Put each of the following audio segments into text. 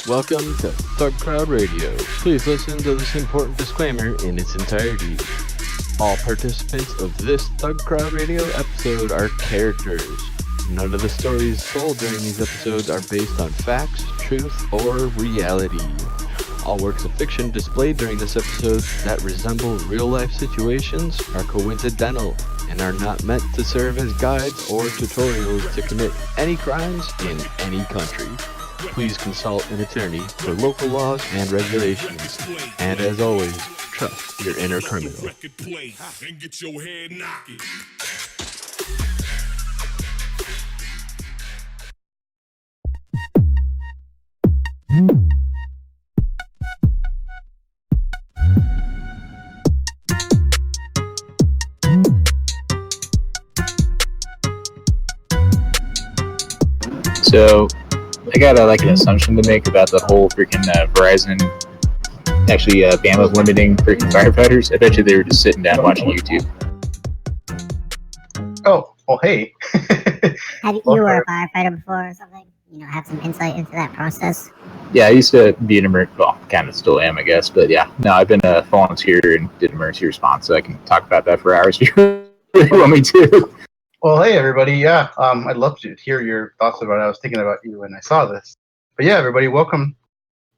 Welcome to Thugcrowd Radio. Please listen to this important disclaimer in its entirety. All participants of this Thugcrowd Radio episode are characters. None of the stories told during these episodes are based on facts, truth, or reality. All works of fiction displayed during this episode that resemble real-life situations are coincidental and are not meant to serve as guides or tutorials to commit any crimes in any country. Please consult an attorney for local laws and regulations. And as always, trust your inner criminal. So, I got an assumption to make about the whole freaking Verizon actually bandwidth limiting freaking firefighters. I bet you they were just sitting down watching YouTube. Oh, well, hey. You were a firefighter before or something? Have some insight into that process? Yeah, I used to be an kind of still am, I guess. But yeah, no, I've been a volunteer and did emergency response, so I can talk about that for hours if you really want me to. Well, hey, everybody. Yeah, I'd love to hear your thoughts about it. I was thinking about you when I saw this. But yeah, everybody, welcome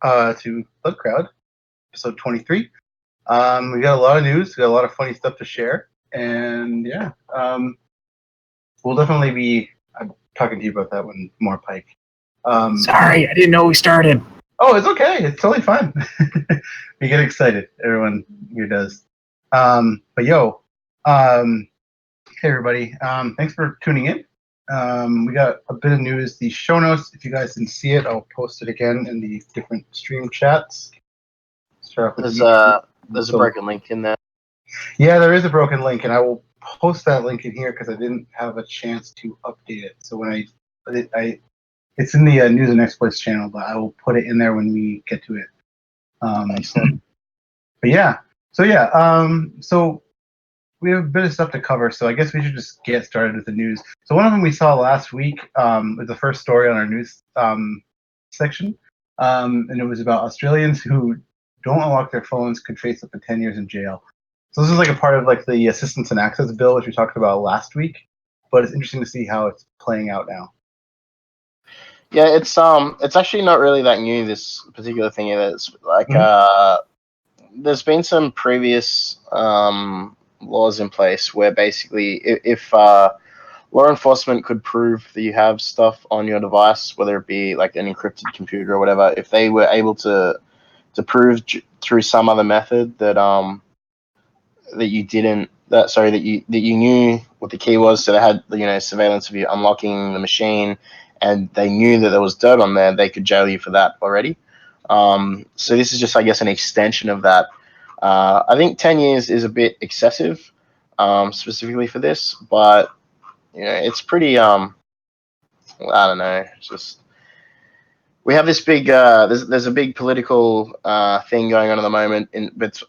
to Thugcrowd, episode 23. We got a lot of news. We got a lot of funny stuff to share. And yeah, we'll definitely be talking to you about that one more, Pike. Sorry, I didn't know we started. Oh, it's okay. It's totally fine. We get excited. Everyone here does. But yo, hey everybody. Thanks for tuning in. We got a bit of news. The show notes, if you guys didn't see it, I'll post it again in the different stream chats. There's a broken link in there. Yeah, there is a broken link, and I will post that link in here because I didn't have a chance to update it. So when it's in the news and exploits channel, but I will put it in there when we get to it. Excellent. But yeah, so we have a bit of stuff to cover, so I guess we should just get started with the news. So one of them we saw last week was the first story on our news section, and it was about Australians who don't unlock their phones could face up to 10 years in jail. So this is a part of the Assistance and Access Bill, which we talked about last week, but it's interesting to see how it's playing out now. Yeah, it's actually not really that new, this particular thing. It's there's been some previous laws in place where basically if law enforcement could prove that you have stuff on your device, whether it be like an encrypted computer or whatever, if they were able to prove through some other method that that you knew what the key was, so they had surveillance of you unlocking the machine, and they knew that there was dirt on there, they could jail you for that already. So this is just, I guess, an extension of that. I think 10 years is a bit excessive, specifically for this, but it's pretty. I don't know. It's just we have this big. There's a big political thing going on at the moment, but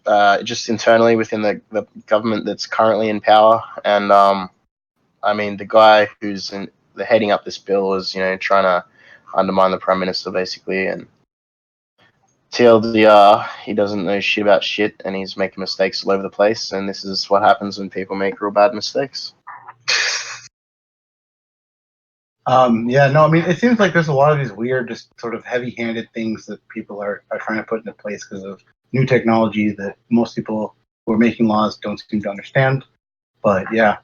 just internally within the government that's currently in power, and I mean the guy who's heading up this bill is trying to undermine the prime minister basically, and TLDR, he doesn't know shit about shit, and he's making mistakes all over the place, and this is what happens when people make real bad mistakes. It seems like there's a lot of these weird, just sort of heavy-handed things that people are trying to put into place because of new technology that most people who are making laws don't seem to understand. But yeah,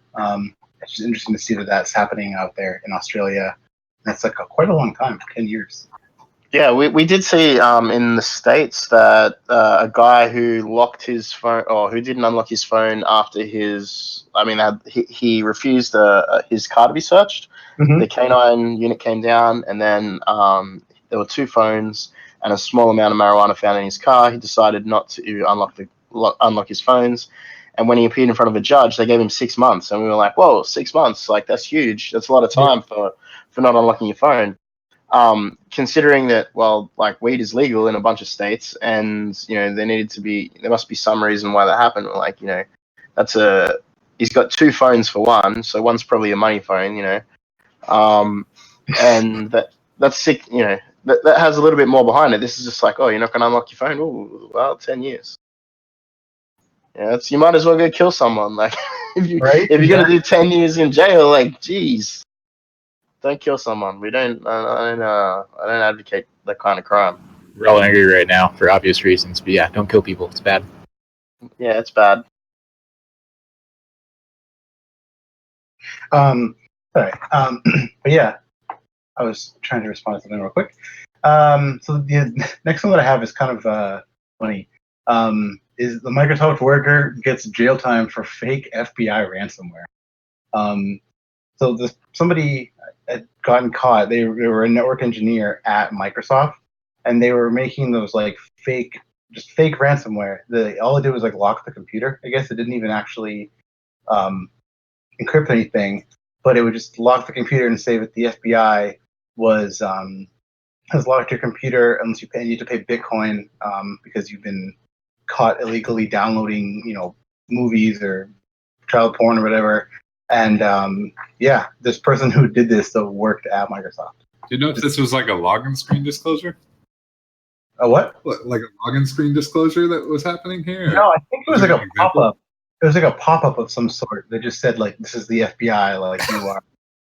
it's just interesting to see that that's happening out there in Australia. That's quite a long time, 10 years. Yeah, we did see in the States that a guy who locked his phone, or who didn't unlock his phone after he refused his car to be searched. Mm-hmm. The K9 unit came down, and then there were two phones and a small amount of marijuana found in his car. He decided not to unlock his phones. And when he appeared in front of a judge, they gave him 6 months. And we were like, whoa, 6 months, that's huge. That's a lot of time for not unlocking your phone. Considering that, weed is legal in a bunch of states, and there must be some reason why that happened. He's got two phones for one, so one's probably a money phone, and that's sick. that has a little bit more behind it. This is just like, oh, you're not going to unlock your phone? Oh, well, 10 years. Yeah, you might as well go kill someone. Like, if you're gonna do 10 years in jail, like, geez, don't kill someone. I don't advocate that kind of crime. We're all angry right now for obvious reasons, but yeah, don't kill people. It's bad. Yeah, it's bad. Sorry. But yeah, I was trying to respond to something real quick. So the next one that I have is kind of funny. Is the Microsoft worker gets jail time for fake FBI ransomware. So somebody had gotten caught. They were a network engineer at Microsoft, and they were making those like fake ransomware. All it did was like lock the computer. I guess it didn't even actually encrypt anything, but it would just lock the computer and say that the FBI has locked your computer unless you need to pay Bitcoin because you've been caught illegally downloading, movies or child porn or whatever. And this person who did this worked at Microsoft. Do you know if this was like a login screen disclosure? A what? Like a login screen disclosure that was happening here? No, I think it was like a pop-up. It was like a pop-up of some sort that just said like, "This is the FBI." Like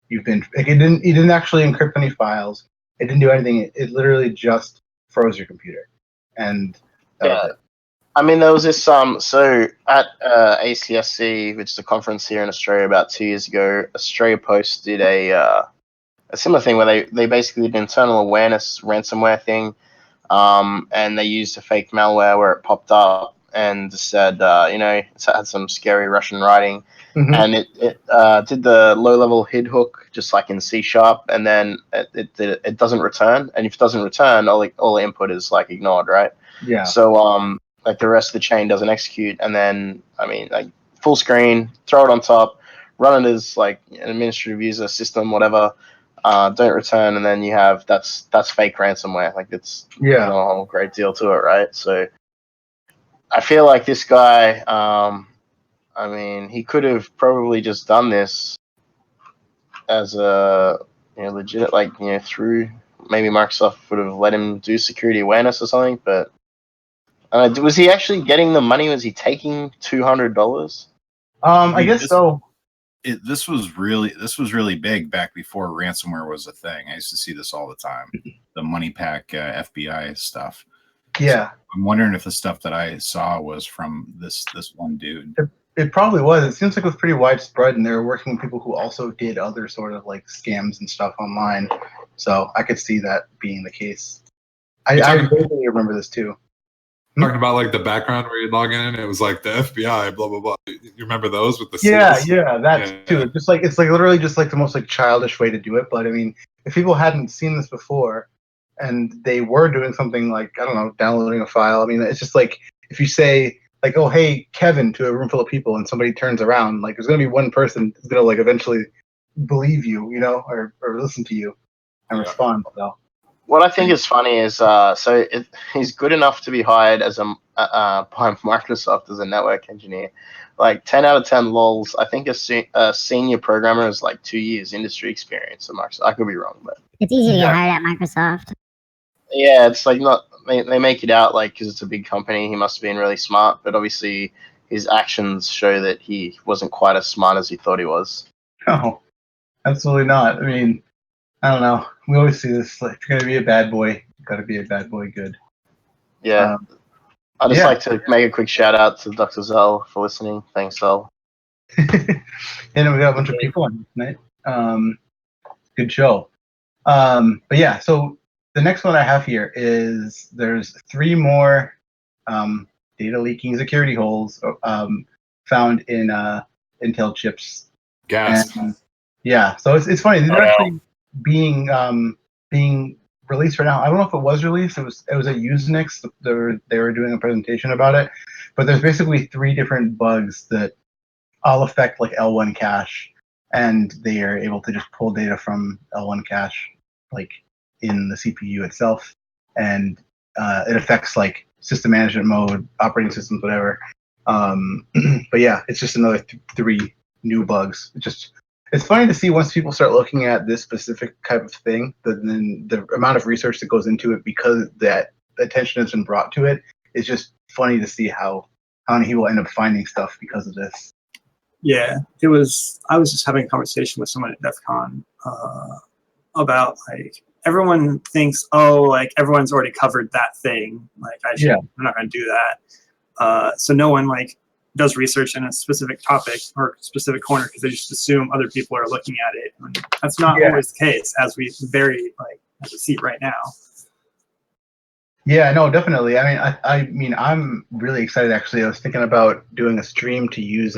you've been. Like, it didn't actually encrypt any files. It didn't do anything. It literally just froze your computer, and that was it. I mean, there was this so at ACSC, which is a conference here in Australia, about 2 years ago, Australia Post did a similar thing where they basically did an internal awareness ransomware thing, and they used a fake malware where it popped up and said, it had some scary Russian writing, and it did the low-level HID hook just like in C#, and then it doesn't return, and if it doesn't return, all the input is like ignored, right? Yeah. So like the rest of the chain doesn't execute, and then like full screen, throw it on top, run it as like an administrative user system, whatever. Don't return, and then you have that's fake ransomware. Like it's not a whole great deal to it, right? So I feel like this guy, he could have probably just done this as a legit, through maybe Microsoft would have let him do security awareness or something, but. Was he actually getting the money? Was he taking $200? I guess so. This was really big back before ransomware was a thing. I used to see this all the time. The money pack FBI stuff. Yeah. So I'm wondering if the stuff that I saw was from this one dude. It probably was. It seems like it was pretty widespread, and they were working with people who also did other sort of like scams and stuff online. So I could see that being the case. I vaguely remember this too. Talking about like the background where you log in, it was like the FBI, blah blah blah. You remember those with the too. Just like it's like literally just like the most like childish way to do it. But I mean, if people hadn't seen this before, and they were doing something like I don't know, downloading a file. I mean, it's just like if you say like, "Oh, hey, Kevin," to a room full of people, and somebody turns around, like there's gonna be one person who's gonna like eventually believe you, or listen to you and respond. So. What I think is funny is he's good enough to be hired as by Microsoft as a network engineer. Like 10 out of 10 lols. I think a senior programmer is like 2 years industry experience at Microsoft. I could be wrong, but it's easy to get hired at Microsoft. Yeah, it's like not they make it out like because it's a big company, he must have been really smart, but obviously his actions show that he wasn't quite as smart as he thought he was. No, absolutely not. I mean, I don't know. We always see this. Like, if you're gonna be a bad boy, you gotta be a bad boy good. Yeah. I'd just like to make a quick shout out to Dr. Zell for listening. Thanks, Zell. And we got a bunch of people on tonight. Good show. But yeah, so the next one I have here is there's 3 more data leaking security holes found in Intel chips. Gas. And, so it's funny. These are actually being released right now. I don't know if it was released. It was at Usenix. They were doing a presentation about it. But there's basically 3 different bugs that all affect like L1 cache, and they are able to just pull data from L1 cache like in the CPU itself, and it affects like system management mode, operating systems, whatever. But yeah, it's just another 3 new bugs. It just It's funny to see once people start looking at this specific type of thing, then the amount of research that goes into it because that attention has been brought to it. It's just funny to see how many people end up finding stuff because of this. Yeah, it was. I was just having a conversation with someone at DEF CON about like everyone thinks, oh, like everyone's already covered that thing. Like I'm not going to do that. So no one like does research in a specific topic or specific corner because they just assume other people are looking at it. And that's not always the case, as we see right now. Yeah, no, definitely. I mean, I'm really excited. Actually, I was thinking about doing a stream to use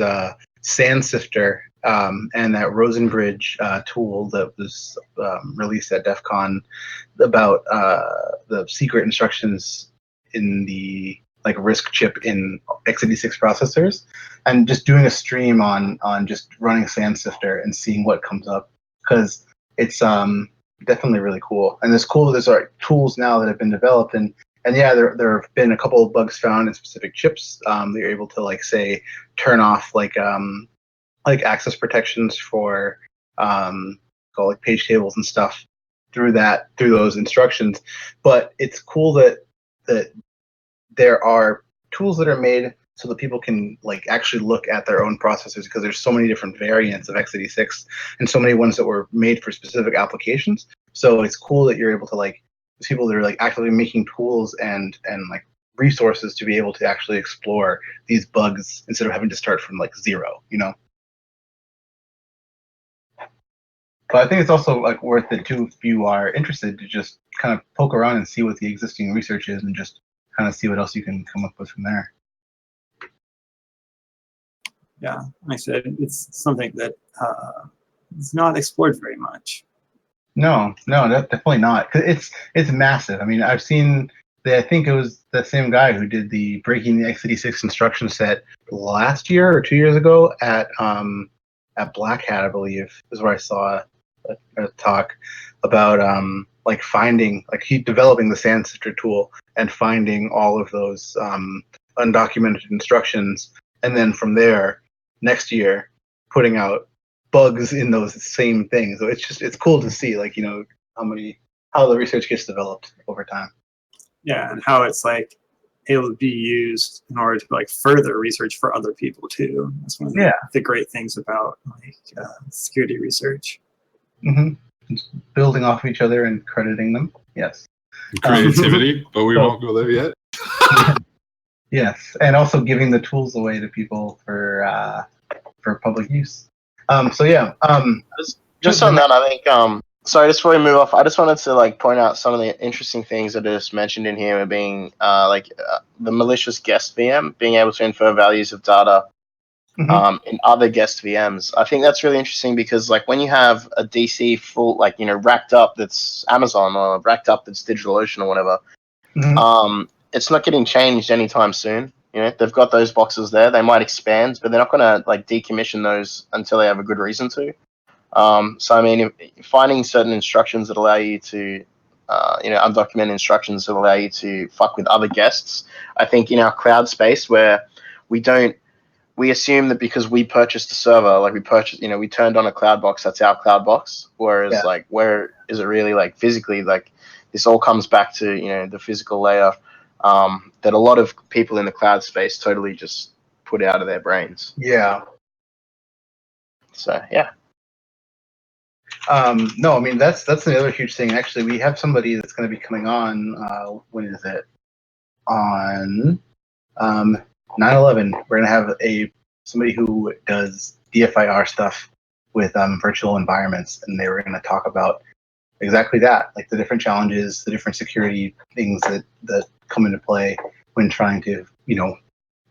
Sand Sifter and that Rosenbridge tool that was released at DEF CON about the secret instructions in the like RISC chip in x86 processors, and just doing a stream on just running Sand Sifter and seeing what comes up, because it's definitely really cool. And it's cool that there's like tools now that have been developed, and yeah, there have been a couple of bugs found in specific chips that you're able to like say turn off like access protections for like page tables and stuff through those instructions. But it's cool that there are tools that are made so that people can like actually look at their own processors, because there's so many different variants of x86 and so many ones that were made for specific applications. So it's cool that you're able to like, there's people that are like actively making tools and like resources to be able to actually explore these bugs instead of having to start from like zero, you know. But I think it's also like worth it too if you are interested to just kind of poke around and see what the existing research is and just kind of see what else you can come up with from there. Yeah, like I said, it's something that is not explored very much. No, definitely not. 'Cause it's massive. I mean, I've seen I think it was the same guy who did the breaking the x86 instruction set last year or 2 years ago at Black Hat, I believe, is where I saw a talk about like finding, like he developing the Sand Sifter tool and finding all of those undocumented instructions, and then from there next year putting out bugs in those same things. So it's cool to see, like, you know, how the research gets developed over time. Yeah, and how it's like able to be used in order to like further research for other people too. That's one of the great things about like security research. Mm-hmm. Building off of each other and crediting them. Yes. Creativity, but we won't go there yet. Yes, and also giving the tools away to people for public use. So yeah. Just on that, I think. Sorry, just before we move off, I just wanted to like point out some of the interesting things that are just mentioned in here, being the malicious guest VM, being able to infer values of data in other guest VMs. I think that's really interesting because like when you have a DC full, like, you know, racked up that's Amazon or racked up that's DigitalOcean or whatever, it's not getting changed anytime soon. You know, they've got those boxes there. They might expand, but they're not going to like decommission those until they have a good reason to. So I mean, finding certain instructions that allow you to, undocumented instructions that allow you to fuck with other guests. I think in our cloud space where we assume that because we purchased a server, like we turned on a cloud box, that's our cloud box. Whereas like, where is it really like physically? Like this all comes back to, you know, the physical layer that a lot of people in the cloud space totally just put out of their brains. Yeah. So yeah. No, I mean that's another huge thing. Actually, we have somebody that's going to be coming on. When is it? On 9/11. We're going to have somebody who does DFIR stuff with virtual environments, and they were going to talk about exactly that, like the different challenges, the different security things that come into play when trying to, you know,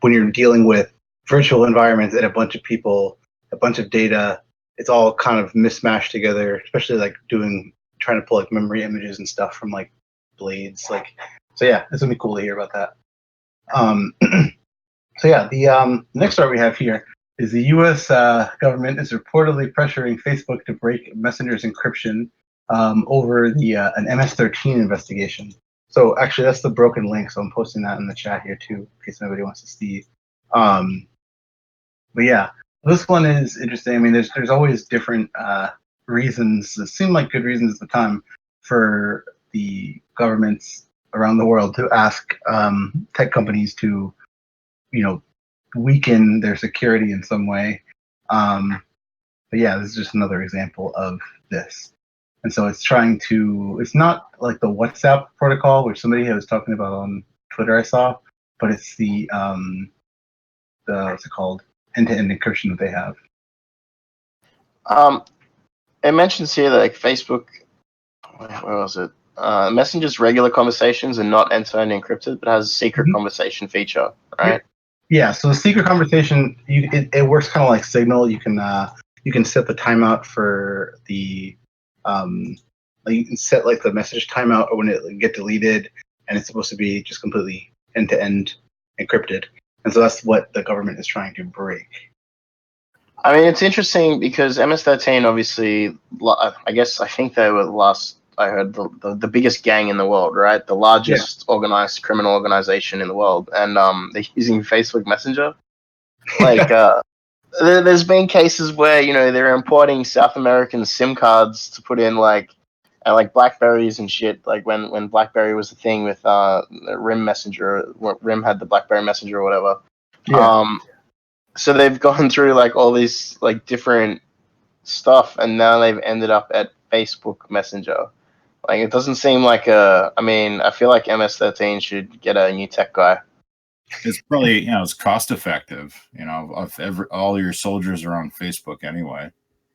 when you're dealing with virtual environments and a bunch of people, a bunch of data. It's all kind of mismatched together, especially like trying to pull like memory images and stuff from like blades. Like, so yeah, it's gonna be cool to hear about that. So yeah, the next story we have here is the U.S. Government is reportedly pressuring Facebook to break Messenger's encryption over an MS-13 investigation. So actually, that's the broken link. So I'm posting that in the chat here too, in case anybody wants to see. But yeah. This one is interesting. I mean, there's always different reasons. It seemed like good reasons at the time for the governments around the world to ask tech companies to, weaken their security in some way. But yeah, this is just another example of this. And so it's trying to. It's not like the WhatsApp protocol, which somebody was talking about on Twitter. I saw, but it's the what's it called? End-to-end encryption that they have. It mentions here that like Facebook, where was it? Messenger's regular conversations are not end-to-end encrypted, but has a secret conversation feature, right? Yeah. So the secret conversation, it works kind of like Signal. You can set the timeout for the like you can set like the message timeout or when it get deleted, and it's supposed to be just completely end-to-end encrypted. And so that's what the government is trying to break. I mean, it's interesting because MS-13 obviously, I think they were the last, I heard, the biggest gang in the world, right? The largest organized criminal organization in the world. And they're using Facebook Messenger. Like, there's been cases where, they're importing South American SIM cards to put in, like Blackberries and shit. Like, when Blackberry was the thing with RIM Messenger, RIM had the Blackberry Messenger or whatever. Yeah. So they've gone through like all these like different stuff, and now they've ended up at Facebook Messenger. Like it doesn't seem like I mean, I feel like MS-13 should get a new tech guy. It's probably it's cost effective. If all your soldiers are on Facebook anyway.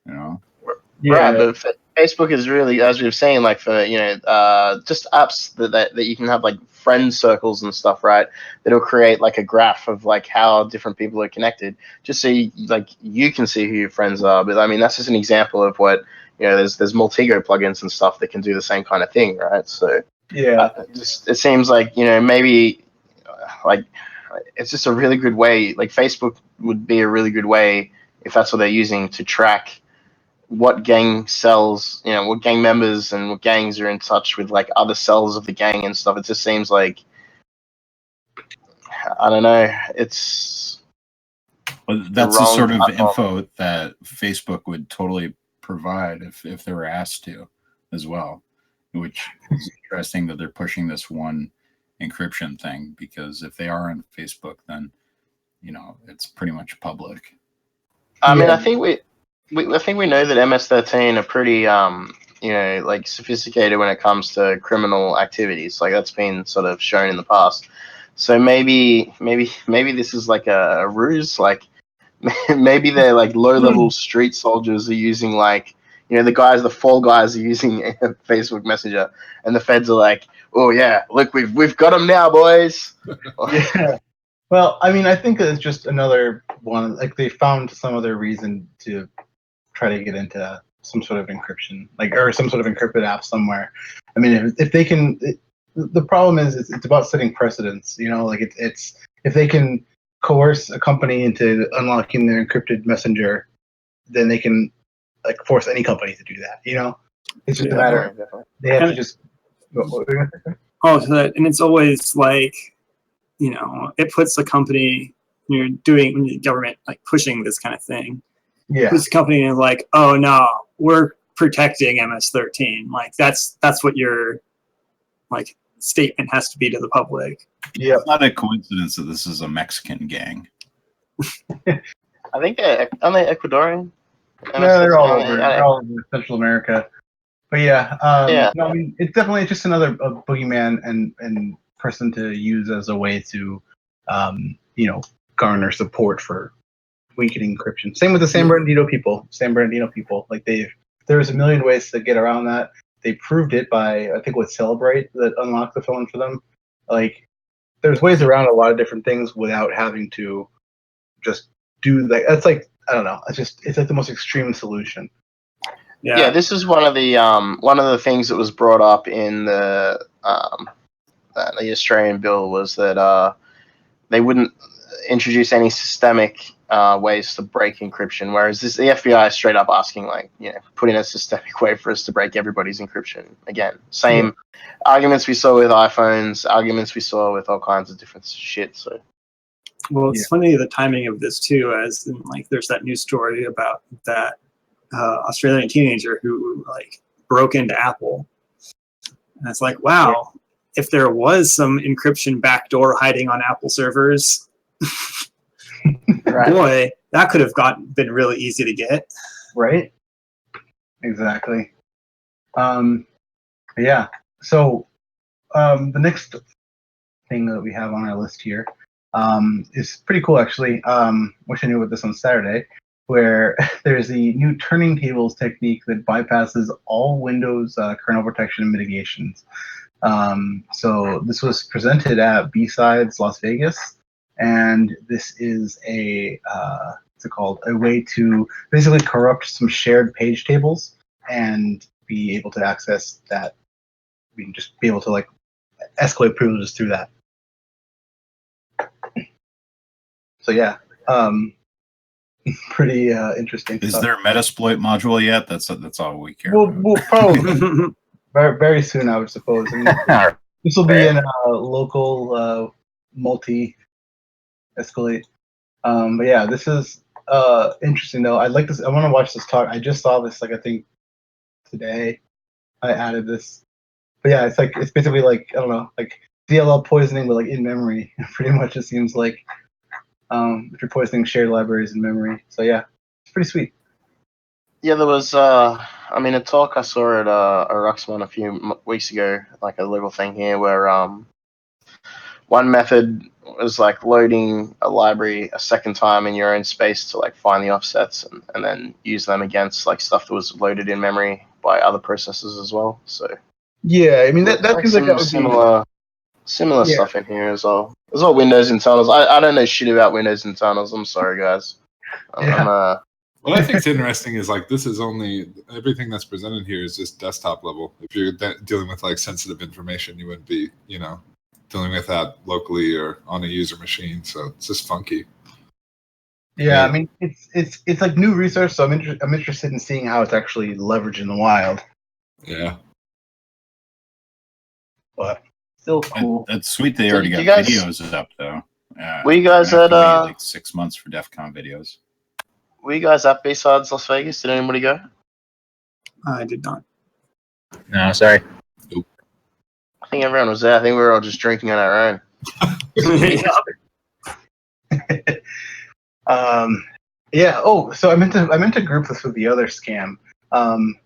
Right, but Facebook is really, as we were saying, like for just apps that you can have like friend circles and stuff, right? That'll create like a graph of like how different people are connected, just so you can see who your friends are. But I mean, that's just an example of what there's Multigo plugins and stuff that can do the same kind of thing, right? So yeah, it seems like maybe like it's just a really good way. Like Facebook would be a really good way if that's what they're using to track what gang cells, what gang members and what gangs are in touch with like other cells of the gang and stuff. It just seems like, I don't know, it's that's the sort of info that Facebook would totally provide if they were asked to as well, which is interesting that they're pushing this one encryption thing, because if they are on Facebook, then it's pretty much public. I mean, I think we know that MS-13 are pretty like sophisticated when it comes to criminal activities. Like that's been sort of shown in the past. So maybe this is like a ruse. Like maybe they're like low-level street soldiers are using like the fall guys are using Facebook Messenger, and the feds are like, oh yeah, look, we've got them now, boys. Yeah. Well, I mean, I think it's just another one. Like they found some other reason to try to get into some sort of encryption, or some sort of encrypted app somewhere. I mean, if they can, the problem is it's about setting precedents. Like it's if they can coerce a company into unlocking their encrypted messenger, then they can like force any company to do that. It's just a matter. They have to just. And it's always like, it puts the company when the government like pushing this kind of thing. Yeah. Puts the company in like, oh no, we're protecting MS-13. Like that's what your like statement has to be to the public. Yeah. It's not a coincidence that this is a Mexican gang. I think aren't they Ecuadorian? No, they're all over Central America. But yeah, no, I mean, it's definitely just another boogeyman and person to use as a way to, garner support for weakening encryption. Same with the San Bernardino people. Like there's a million ways to get around that. They proved it by I think Celebrate that unlocked the phone for them. Like there's ways around a lot of different things without having to just do that. That's like I don't know. It's like the most extreme solution. Yeah, this is one of the things that was brought up in the Australian bill was that they wouldn't introduce any systemic ways to break encryption, whereas the FBI is straight up asking put in a systemic way for us to break everybody's encryption. Again, same arguments we saw with iPhones, arguments we saw with all kinds of different shit. So Well, it's funny the timing of this too, as in, like there's that news story about that Australian teenager who like broke into Apple, and it's like, wow, if there was some encryption backdoor hiding on Apple servers, boy, that could have been really easy to get. Right. Exactly. Yeah. So the next thing that we have on our list here is pretty cool, actually. Wish I knew about this on Saturday, where there's the new turning tables technique that bypasses all Windows kernel protection and mitigations. So this was presented at B-Sides Las Vegas, and this is what's it called? A way to basically corrupt some shared page tables and be able to access that. We can just be able to like escalate privileges through that. So yeah, pretty interesting. Is there a Metasploit module yet? That's all we care about. We'll probably very, very soon, I would suppose. I mean, this will be in local multi-escalate. But yeah, this is interesting though. I want to watch this talk. I just saw this, like, I think today. I added this. But yeah, it's basically like, I don't know, like DLL poisoning, but like in memory. Pretty much, it seems like if you're poisoning shared libraries in memory. So yeah, it's pretty sweet. Yeah, there was a talk I saw at Ruxman a few weeks ago, like a little thing here, where one method was like loading a library a second time in your own space to like find the offsets and then use them against like stuff that was loaded in memory by other processes as well. So yeah, I mean that seems like that would similar stuff in here as well. There's all Windows internals. I don't know shit about Windows internals. I'm sorry, guys. What I think is interesting is like this is only everything that's presented here is just desktop level. If you're dealing with like sensitive information, you wouldn't be, dealing with that locally or on a user machine. So it's just funky. Yeah, I mean it's like new research, so I'm interested in seeing how it's actually leveraged in the wild. Yeah. But still cool. That's sweet. They already got videos up though. Were you guys at like 6 months for DEF CON videos? Were you guys at B-Sides Las Vegas? Did anybody go? I did not. No, sorry. Nope. I think everyone was there. I think we were all just drinking on our own. Yeah. Oh, so I meant to group this with the other scam.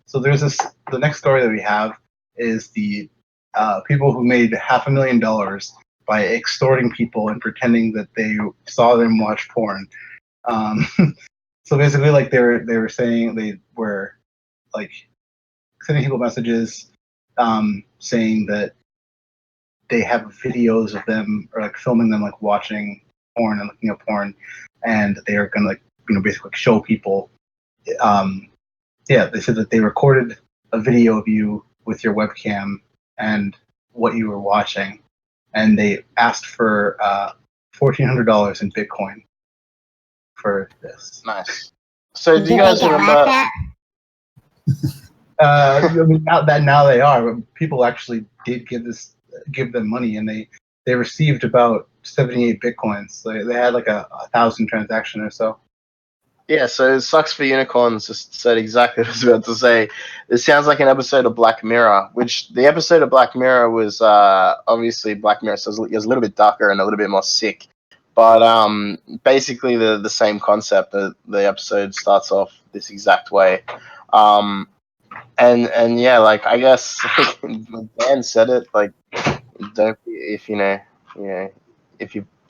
So there's the next story that we have is the people who made $500,000 by extorting people and pretending that they saw them watch porn. So basically, like they were saying they were like sending people messages saying that they have videos of them or like filming them like watching porn and looking at porn, and they are gonna basically show people. They said that they recorded a video of you with your webcam and what you were watching, and they asked for $1,400 in Bitcoin for this. Nice. So do you guys remember? I mean, now they are, but people actually did give them money, and they received about 78 Bitcoins. So they had like a 1,000 transaction or so. Yeah, so it sucks for unicorns. Just said exactly what I was about to say. This sounds like an episode of Black Mirror, which the episode of Black Mirror was obviously Black Mirror, so it was a little bit darker and a little bit more sick. But basically the same concept. The episode starts off this exact way. And yeah, like I guess Dan said it, like don't be, if you don't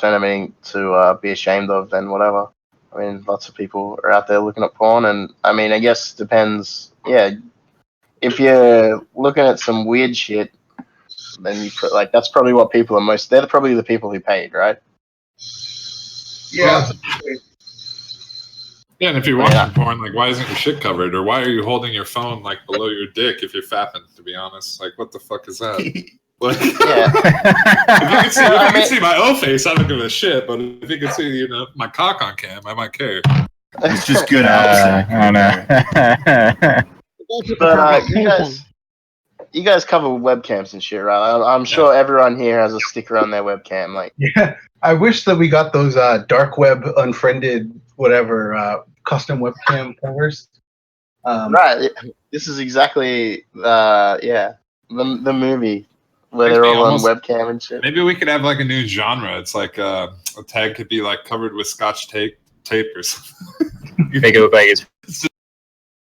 have anything to be ashamed of, then whatever. I mean, lots of people are out there looking at porn, and I mean, I guess it depends. Yeah, if you're looking at some weird shit, then you put like that's probably what people are most. They're probably the people who paid, right? Yeah. Yeah, and if you're watching porn, like, why isn't your shit covered, or why are you holding your phone like below your dick if you're fapping? To be honest, like, what the fuck is that? Like, if you can see my O face, I don't give a shit. But if you can see, my cock on cam, I might care. It's just good. I don't know. But you guys, you guys cover webcams and shit, right? I'm sure everyone here has a sticker on their webcam. Like, yeah, I wish that we got those dark web unfriended whatever custom webcam covers. Right. This is exactly the movie where they're all on webcam and shit. Maybe we could have like a new genre. It's like a tag could be like covered with Scotch tape or something. Make it look like it's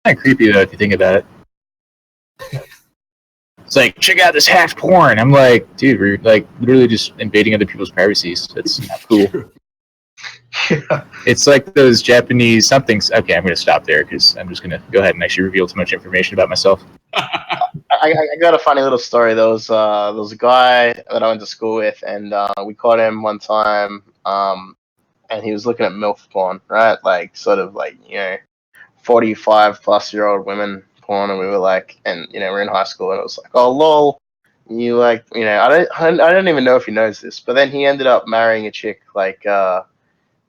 kind of creepy though if you think about it. It's like, check out this hacked porn. I'm like, dude, we're like literally just invading other people's privacies. That's not cool. Yeah. It's like those Japanese somethings. Okay, I'm going to stop there because I'm just going to go ahead and actually reveal too much information about myself. I got a funny little story. There was a guy that I went to school with, and we caught him one time, and he was looking at MILF porn, right? Like, sort of like, 45-plus-year-old women porn, and we were like, and we're in high school, and it was like, oh lol, you like, I don't even know if he knows this, but then he ended up marrying a chick like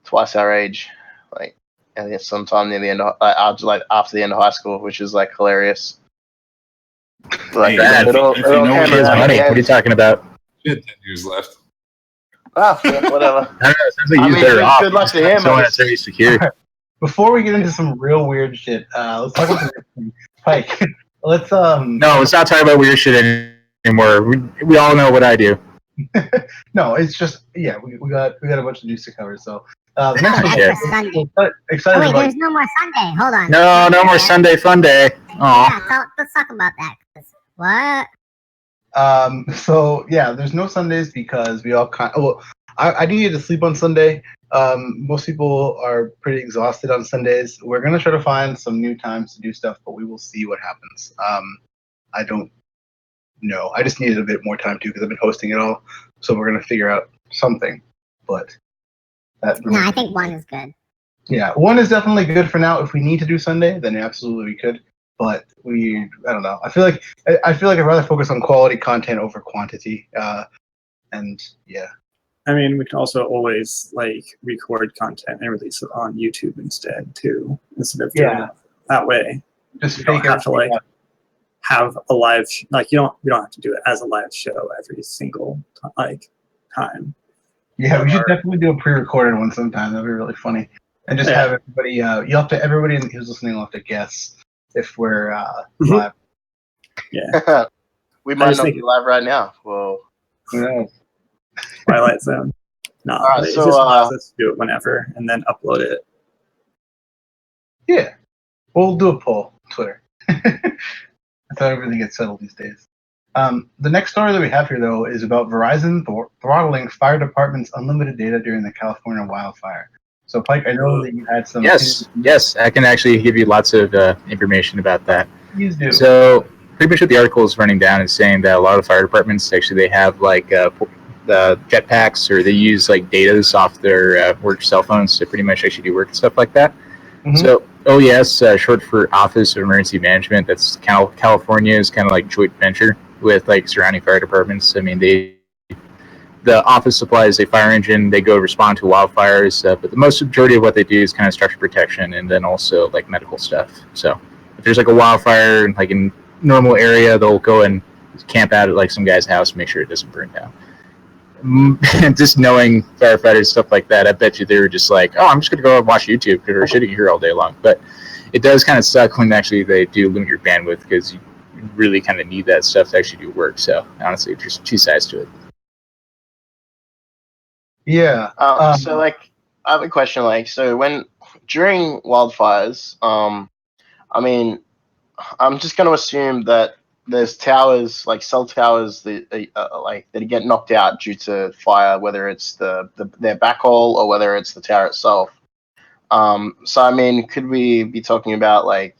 twice our age, like, I think sometime near the end of after the end of high school, which is like hilarious. Like, Dad, it all if you know came his around money, again. what are you talking about? We had 10 years left. Ah, yeah, whatever. I don't know. It sounds like he's better off. Good luck to him. Someone that's very secure. Before we get into some real weird shit, let's talk about the Pike. Let's No, let's not talk about weird shit anymore. We all know what I do. No, it's just we got a bunch of news to cover. So the next one, Shit. Sunday. excited Oh, wait, about. there's no more Sunday. Hold on. No more Sunday fun day. Aw. Yeah, let's talk about that. What? So yeah, there's no Sundays because we all I needed to sleep on Sunday. Most people are pretty exhausted on Sundays. We're gonna try to find some new times to do stuff, but we will see what happens. I don't know. I just needed a bit more time too because I've been hosting it all. So we're gonna figure out something. But No, I think one is good. yeah, one is definitely good for now. If we need to do Sunday, then absolutely we could. But I don't know. I feel like I'd rather focus on quality content over quantity. And yeah. I mean, we can also always like record content and release it on YouTube instead too, instead of doing it that way. Just you don't have to like have a live like you don't have to do it as a live show every single time. Yeah, we should definitely do a pre-recorded one sometime. That'd be really funny. And just have everybody. Everybody who's listening will have to guess if we're live. Yeah, we might not be live right now. Well, who knows? Twilight Zone. No, right, it so, just allows us to do it whenever and then upload it. Yeah, we'll do a poll on Twitter. That's how everything gets settled these days. The next story that we have here, though, is about Verizon throttling fire department's unlimited data during the California wildfire. So, Pike, I know that you had some. Yes, I can actually give you lots of information about that. Please do. So, pretty much what the article is running down is saying that a lot of fire departments actually they have like the jetpacks or they use like data off their work cell phones to pretty much actually do work and stuff like that. Mm-hmm. So OES, short for Office of Emergency Management, that's California's kind of like joint venture with like surrounding fire departments. I mean, the office supplies a fire engine, they go respond to wildfires, but the most majority of what they do is kind of structure protection and then also like medical stuff. So if there's like a wildfire like in normal area, they'll go and camp out at like some guy's house and make sure it doesn't burn down. Just knowing firefighters, stuff like that, I bet you they were just like, oh, I'm just going to go and watch YouTube because we're sitting here all day long. But it does kind of suck when actually they do limit your bandwidth because you really kind of need that stuff to actually do work. So honestly, there's two sides to it. Yeah. So like, I have a question. Like, so during wildfires, I mean, I'm just going to assume that there's towers, like cell towers, that get knocked out due to fire, whether it's their backhaul or whether it's the tower itself. So I mean, could we be talking about like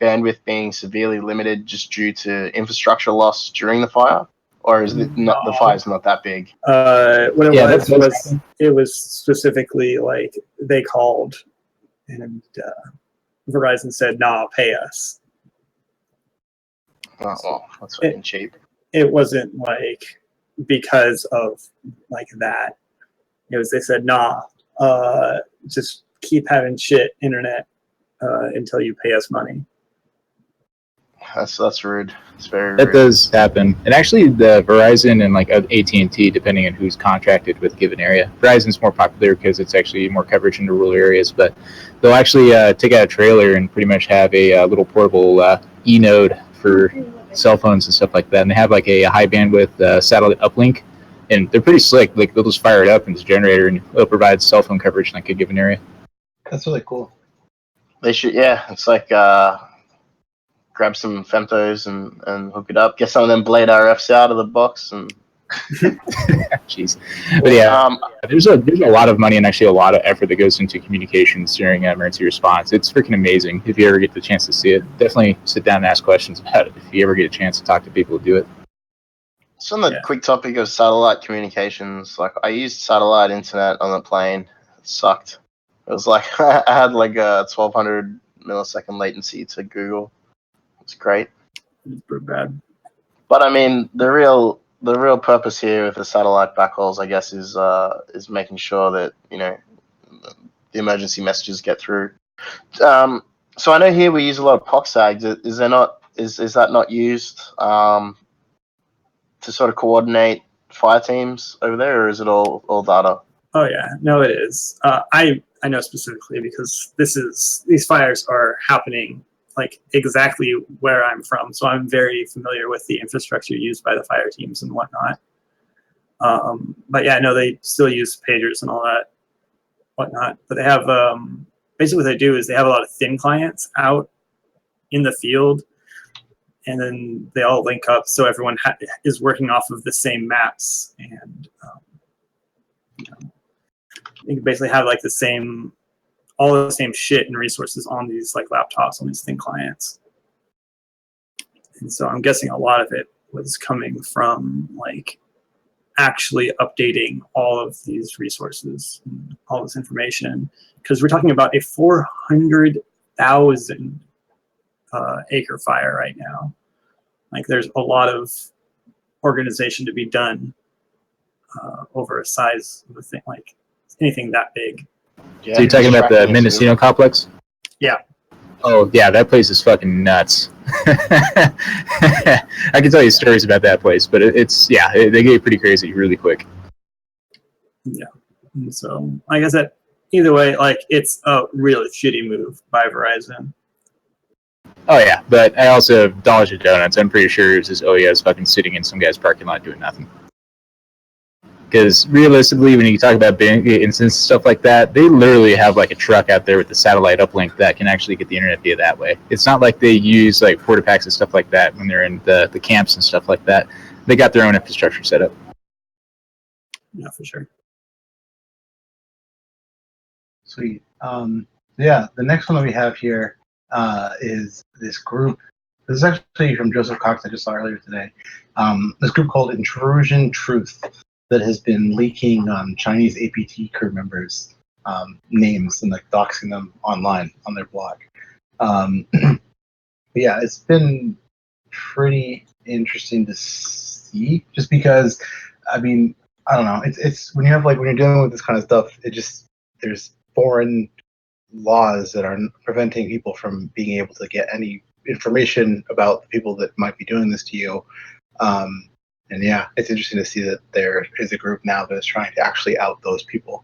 bandwidth being severely limited just due to infrastructure loss during the fire, or is it not the fire's not that big? What it was specifically like they called and Verizon said, "Nah, pay us." Oh, well, that's fucking cheap. It wasn't like because of like that. It was they said, "Nah, just keep having shit internet until you pay us money." That's rude. It's very That rude. does happen. And actually, the Verizon and like AT&T, depending on who's contracted with a given area, Verizon's more popular because it's actually more coverage into rural areas. But they'll actually take out a trailer and pretty much have a little portable e-node for cell phones and stuff like that. And they have like a high bandwidth satellite uplink, and they're pretty slick. Like they'll just fire it up into the generator, and it'll provide cell phone coverage in like a given area. That's really cool. They should, yeah. It's like grab some femtos and hook it up. Get some of them Blade RFs out of the box and. Jeez, but yeah, there's a lot of money and actually a lot of effort that goes into communications during emergency response. It's freaking amazing. If you ever get the chance to see it, definitely sit down and ask questions about it. If you ever get a chance to talk to people who do it. So on the quick topic of satellite communications, like I used satellite internet on the plane. It sucked. It was like I had like a 1200 millisecond latency to Google. It's great. It's pretty bad. But I mean, the real purpose here with the satellite backhauls, I guess, is making sure that the emergency messages get through. So I know here we use a lot of POCSAGs. Is that not used to sort of coordinate fire teams over there, or is it all data? Oh yeah, no, it is. I know specifically because these fires are happening like exactly where I'm from, so I'm very familiar with the infrastructure used by the fire teams and whatnot. But yeah, no, they still use pagers and all that whatnot. But they have basically what they do is they have a lot of thin clients out in the field, and then they all link up so everyone is working off of the same maps, and you can basically have like all the same shit and resources on these like laptops on these thin clients. And so I'm guessing a lot of it was coming from like actually updating all of these resources and all this information, because we're talking about a 400,000 acre fire right now. Like there's a lot of organization to be done over a size of a thing, like anything that big. Yeah, so you're talking about the Mendocino complex? Yeah. Oh yeah, that place is fucking nuts. I can tell you stories about that place, but they get pretty crazy really quick. Yeah. And so I guess that either way, like it's a really shitty move by Verizon. Oh yeah, but I also have Dollars to Donuts. I'm pretty sure it's just OES fucking sitting in some guy's parking lot doing nothing. Because realistically, when you talk about big incidents and stuff like that, they literally have like a truck out there with the satellite uplink that can actually get the internet via that way. It's not like they use like porta packs and stuff like that when they're in the camps and stuff like that. They got their own infrastructure set up. Yeah, for sure. Sweet. Yeah, the next one that we have here is this group. This is actually from Joseph Cox I just saw earlier today. This group called Intrusion Truth that has been leaking Chinese APT crew members' names and like doxing them online on their blog. Yeah, it's been pretty interesting to see, just because, I mean, I don't know. It's when you're dealing with this kind of stuff, there's foreign laws that are preventing people from being able to get any information about the people that might be doing this to you. And yeah, it's interesting to see that there is a group now that is trying to actually out those people.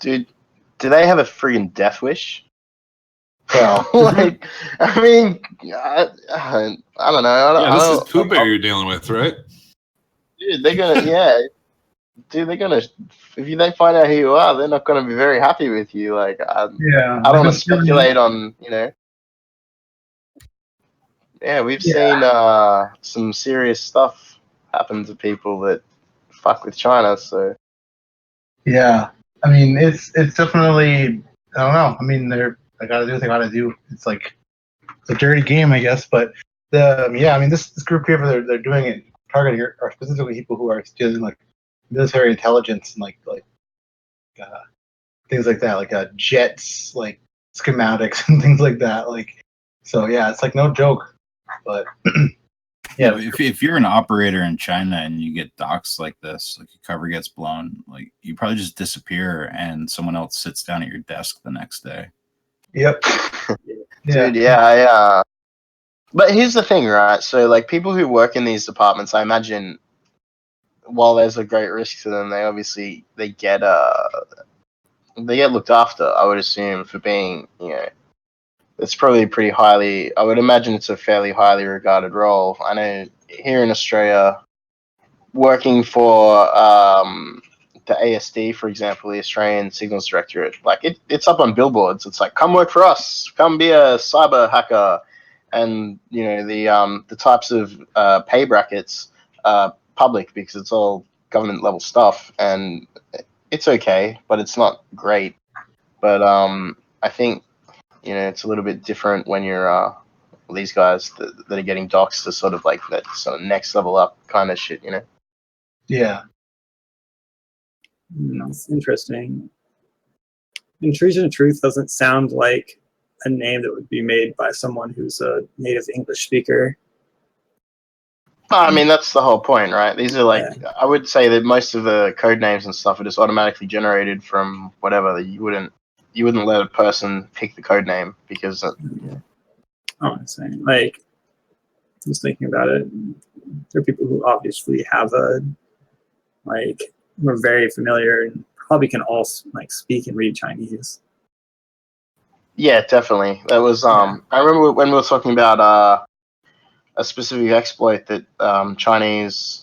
Dude, do they have a friggin' death wish? Well, like, I mean, I don't know. This is Pooh Bear you're dealing with, right? Dude, they're gonna, if they find out who you are, they're not gonna be very happy with you. Like, I don't want to speculate on, Yeah, we've seen some serious stuff happen to people that fuck with China. So yeah, I mean, it's definitely, I don't know. I mean, they gotta do what they gotta do. It's like it's a dirty game, I guess. But I mean, this group here, they're doing it targeting are specifically people who are stealing like military intelligence and like things like that, like jets, like schematics and things like that. Like, so yeah, it's like no joke. But yeah, if you're an operator in China and you get doxxed like this, like your cover gets blown, like you probably just disappear and someone else sits down at your desk the next day. Yep. Dude, yeah, But here's the thing, right? So, like, people who work in these departments, I imagine, while there's a great risk to them, they get looked after. I would assume for being, it's probably pretty highly. I would imagine it's a fairly highly regarded role. I know here in Australia, working for the ASD, for example, the Australian Signals Directorate, like it's up on billboards. It's like, come work for us, come be a cyber hacker, and the types of pay brackets public because it's all government level stuff, and it's okay, but it's not great. But I think it's a little bit different when you're these guys that are getting doxxed to sort of like that sort of next level up kind of shit, Yeah. That's interesting. Intrusion of Truth doesn't sound like a name that would be made by someone who's a native English speaker. I mean, that's the whole point, right? These are like, I would say that most of the code names and stuff are just automatically generated from whatever. You wouldn't let a person pick the code name because. Oh, I'm saying, like, just thinking about it, there are people who obviously have we're very familiar and probably can all like speak and read Chinese. Yeah, definitely. That was I remember when we were talking about a specific exploit that Chinese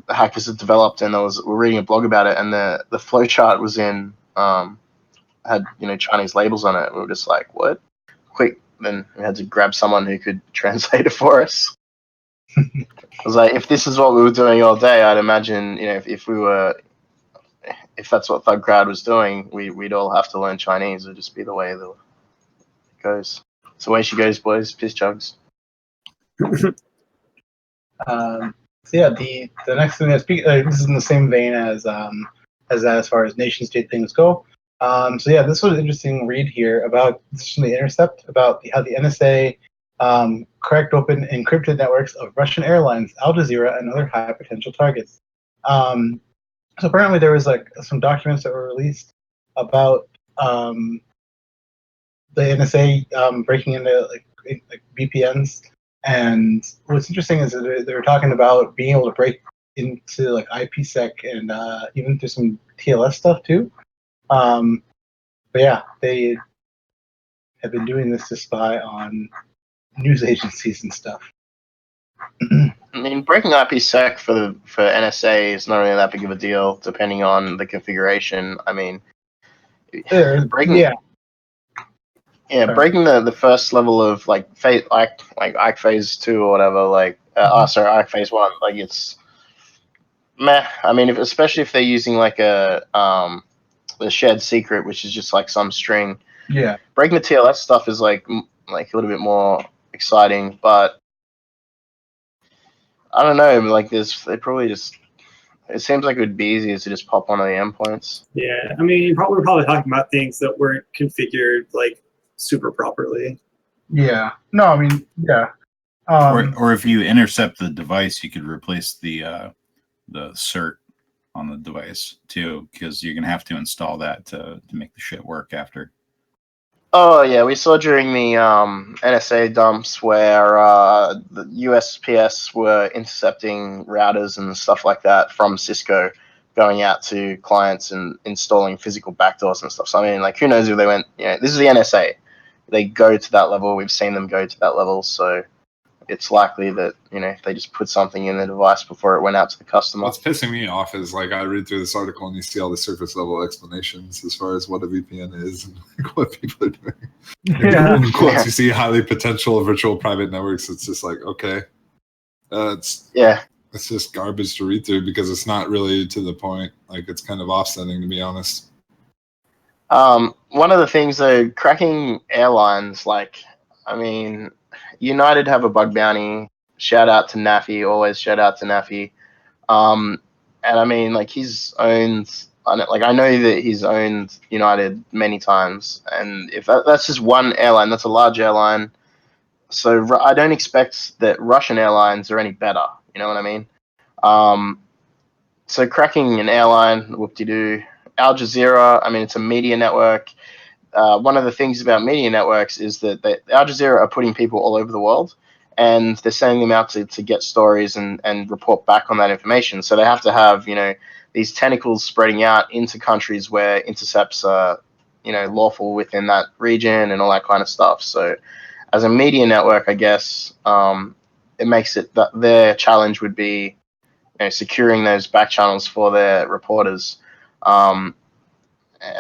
hackers had developed, and we're reading a blog about it, and the flowchart was in had Chinese labels on it. We were just like, what? Quick! Then we had to grab someone who could translate it for us. I was like, if this is what we were doing all day, I'd imagine if that's what Thugcrowd was doing, we'd all have to learn Chinese. It'd just be the way that it goes. It's the way she goes, boys. Piss jugs. So yeah, the next thing this is in the same vein as that as far as nation state things go. So yeah, this was an interesting read here about this is from The Intercept about how the NSA cracked open encrypted networks of Russian airlines, Al Jazeera, and other high potential targets. So apparently there was like some documents that were released about the NSA breaking into like VPNs. And what's interesting is that they were talking about being able to break into like IPsec and even through some TLS stuff too. But yeah, they have been doing this to spy on news agencies and stuff. I mean, breaking IPsec for NSA is not really that big of a deal, depending on the configuration. I mean, breaking the first level of like Ike Phase 2 or whatever, like Ike Phase 1, like it's meh. I mean, especially if they're using like the shared secret, which is just like some string. Yeah. Breaking the TLS stuff is like a little bit more exciting, but I don't know. Like they probably just. It seems like it would be easier to just pop one of the endpoints. Yeah, I mean, we're probably talking about things that weren't configured like super properly. Yeah. No, I mean, yeah. Or if you intercept the device, you could replace the cert on the device too, because you're gonna have to install that to make the shit work after. Oh yeah, we saw during the NSA dumps where the USPS were intercepting routers and stuff like that from Cisco, going out to clients and installing physical backdoors and stuff. So I mean, like, who knows if they went? This is the NSA. They go to that level. We've seen them go to that level. So it's likely that they just put something in the device before it went out to the customer. What's pissing me off is like I read through this article and you see all the surface level explanations as far as what a VPN is and like what people are doing. Yeah. In quotes, you see highly potential virtual private networks. It's just like, okay, it's just garbage to read through because it's not really to the point. Like, it's kind of offsetting, to be honest. One of the things though, cracking airlines, like, I mean, United have a bug bounty. Shout out to Naffy, always shout out to Naffy. And I mean, like, I know that he's owned United many times, and if that's just one airline, that's a large airline. So I don't expect that Russian airlines are any better. You know what I mean? So cracking an airline, whoop-de-doo. Al Jazeera, I mean, it's a media network. One of the things about media networks is that Al Jazeera are putting people all over the world. and they're sending them out to get stories and report back on that information. So they have to have, these tentacles spreading out into countries where intercepts are, lawful within that region and all that kind of stuff. So as a media network, I guess, it makes it that their challenge would be, securing those back channels for their reporters. And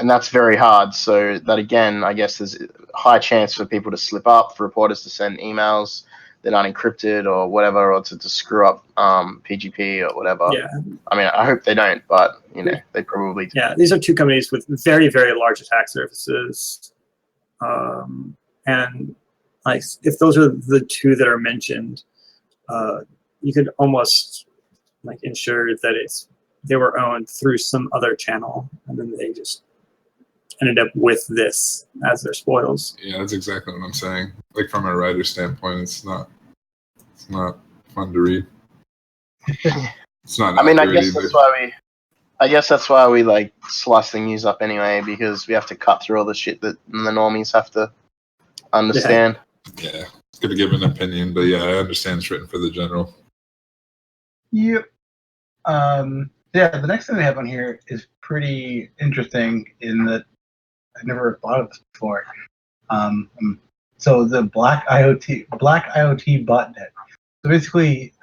that's very hard. So that, again, I guess there's a high chance for people to slip up, for reporters to send emails that aren't encrypted or whatever, or to screw up PGP or whatever. Yeah. I mean, I hope they don't, but, they probably do. Yeah, these are two companies with very, very large attack surfaces. And like, if those are the two that are mentioned, you could almost like ensure that they were owned through some other channel, and then they just ended up with this as their spoils. Yeah, that's exactly what I'm saying. Like, from a writer standpoint, it's not fun to read. It's not. I mean, I guess that's why we like slice the news up anyway, because we have to cut through all the shit that the normies have to understand. Yeah, it's good to give an opinion, but yeah, I understand it's written for the general. Yep. The next thing they have on here is pretty interesting in that I've never thought of this before. So the Black IoT botnet. So basically,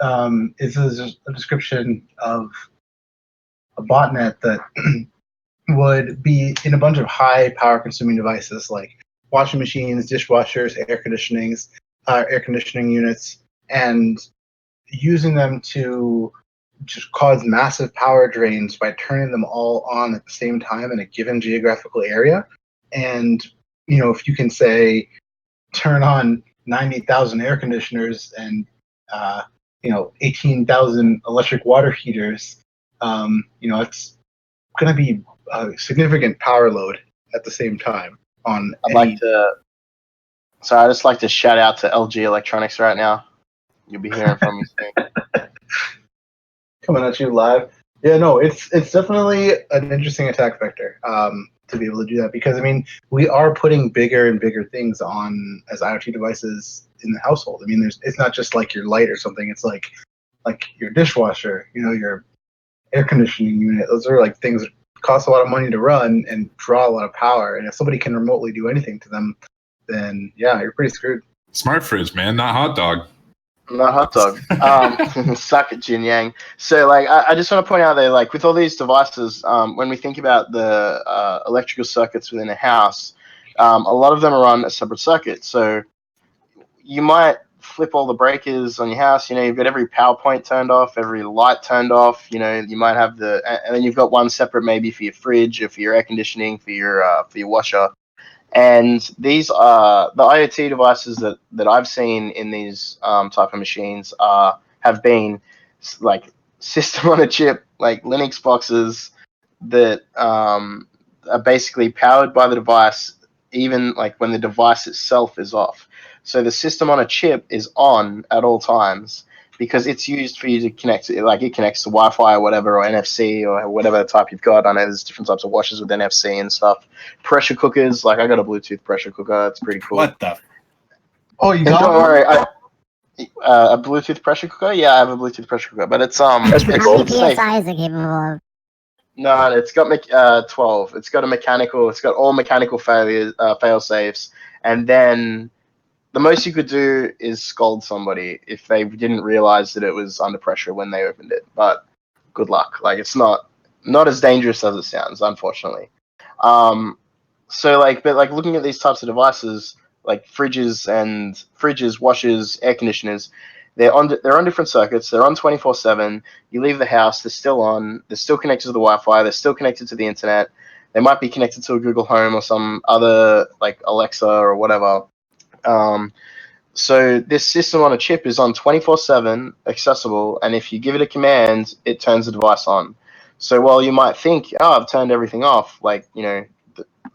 it's a description of a botnet that would be in a bunch of high power consuming devices like washing machines, dishwashers, air conditioning units, and using them to just cause massive power drains by turning them all on at the same time in a given geographical area. And, if you can say turn on 90,000 air conditioners and, 18,000 electric water heaters, it's going to be a significant power load at the same time on I just like to shout out to LG Electronics right now. You'll be hearing from me soon. Coming at you live. Yeah, no, it's definitely an interesting attack vector to be able to do that, because we are putting bigger and bigger things on as IoT devices in the household. It's not just like your light or something. It's like your dishwasher, your air conditioning unit. Those are like things that cost a lot of money to run and draw a lot of power. And if somebody can remotely do anything to them, then yeah, you're pretty screwed. Smart fridge, man, not hot dog. Not hot dog. Suck it, Jin Yang. So, I just want to point out that, with all these devices, when we think about the electrical circuits within a house, a lot of them are on a separate circuit. So, you might flip all the breakers on your house. You've got every power point turned off, every light turned off. You might have and then you've got one separate maybe for your fridge or for your air conditioning, for your washer. And these are the IoT devices that I've seen in these type of machines have been like system on a chip, like Linux boxes that are basically powered by the device, even like when the device itself is off. So the system on a chip is on at all times because it's used for you to connect. It connects to Wi-Fi or whatever, or NFC or whatever type you've got. I know there's different types of washers with NFC and stuff. Pressure cookers, I got a Bluetooth pressure cooker. It's pretty cool. What the? Oh, you got Don't worry. A Bluetooth pressure cooker? Yeah, I have a Bluetooth pressure cooker, but it's That's pretty How cool. many PSI is it capable of? No, it's got 12. It's got a mechanical. It's got all mechanical fail safes, and then the most you could do is scold somebody if they didn't realize that it was under pressure when they opened it. But good luck. It's not as dangerous as it sounds, unfortunately. But looking at these types of devices, like fridges, washers, air conditioners, they're on different circuits. They're on 24/7. You leave the house, they're still on. They're still connected to the Wi-Fi. They're still connected to the internet. They might be connected to a Google Home or some other like Alexa or whatever. So this system on a chip is on 24/7 accessible, and if you give it a command, it turns the device on. So while you might think, I've turned everything off, the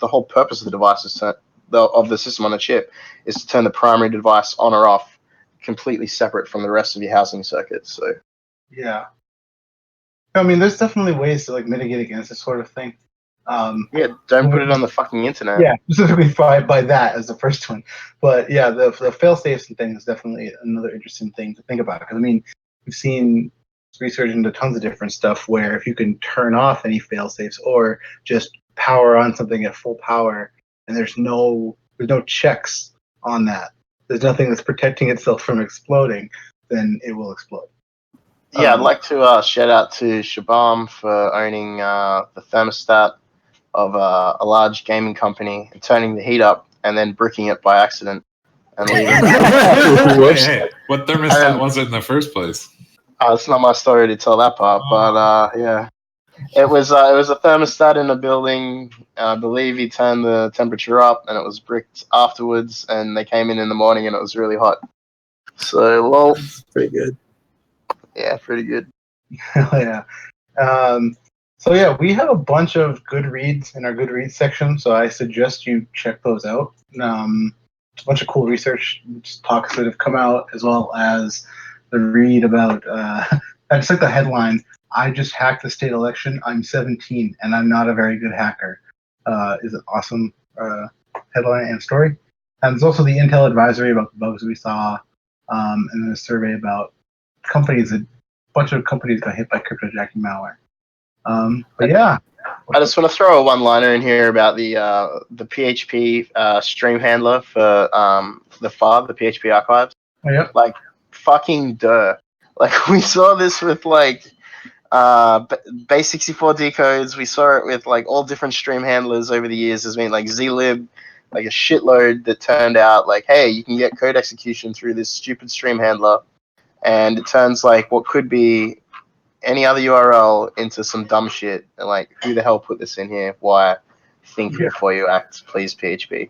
whole purpose of the device of the system on a chip is to turn the primary device on or off, completely separate from the rest of your housing circuits. So yeah, there's definitely ways to mitigate against this sort of thing. Don't put it on the fucking internet. Yeah, specifically by that as the first one. But yeah, the fail-safes and things is definitely another interesting thing to think about. Because I mean, we've seen research into tons of different stuff where if you can turn off any fail-safes or just power on something at full power, and there's no checks on that, there's nothing that's protecting itself from exploding, then it will explode. Yeah, I'd like to shout out to Shabam for owning the thermostat of a large gaming company and turning the heat up and then bricking it by accident. And leaving. Hey, what thermostat was it in the first place? It's not my story to tell that part, but yeah. It was a thermostat in a building. I believe he turned the temperature up and it was bricked afterwards, and they came in the morning and it was really hot. So, well, Pretty good. Yeah, pretty good. Yeah. So yeah, we have a bunch of good reads in our good reads section, so I suggest you check those out. A bunch of cool research talks that have come out, as well as the read about. I just like the headline. I just hacked the state election. I'm 17 and I'm not a very good hacker. Is an awesome headline and story. And there's also the Intel advisory about the bugs we saw, and then a survey about companies. A bunch of companies got hit by cryptojacking malware. But yeah, I just want to throw a one-liner in here about the PHP stream handler for the FAR, the PHP archives. Oh, yeah. Like, fucking duh. Like, we saw this with like base 64 decodes. We saw it with like all different stream handlers over the years. There's been like zlib, like a shitload that turned out like, hey, you can get code execution through this stupid stream handler, and it turns like what could be any other URL into some dumb shit. And like, who the hell put this in here? Why? Think before you act, please, PHP.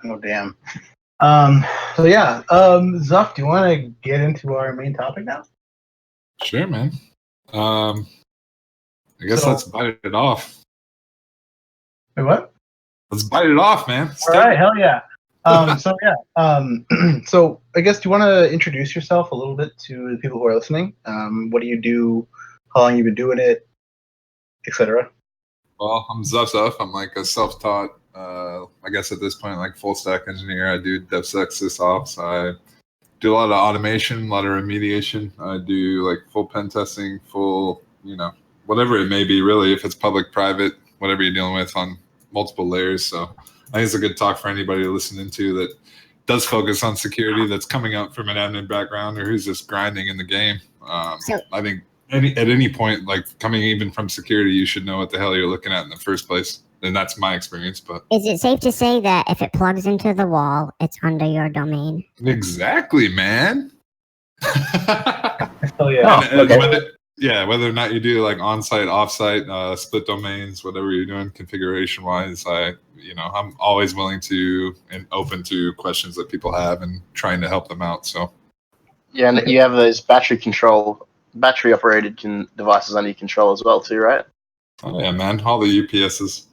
Oh damn. So yeah, Zuff, do you want to get into our main topic now? Sure, man. I guess let's bite it off. Wait, what? Let's bite it off, man. All right, hell yeah. So I guess, do you want to introduce yourself a little bit to the people who are listening? What do you do? How long you been doing it, etc. Well, I'm zuphzuph. I'm like a self-taught, I guess at this point, like full stack engineer. I do DevSec SysOps. I do a lot of automation, a lot of remediation. I do like full pen testing, full, whatever it may be, really, if it's public, private, whatever you're dealing with on multiple layers. So I think it's a good talk for anybody to listen into that does focus on security, that's coming up from an admin background, or who's just grinding in the game. I think at any point, like coming even from security, you should know what the hell you're looking at in the first place. And that's my experience. But is it safe to say that if it plugs into the wall, it's under your domain? Exactly, man. Oh yeah. Whether or not you do like on-site, off-site, split domains, whatever you're doing configuration-wise, I'm always willing to and open to questions that people have and trying to help them out. So yeah, and you have those battery-operated devices under your control as well, too, right? Oh yeah, man, all the UPSs.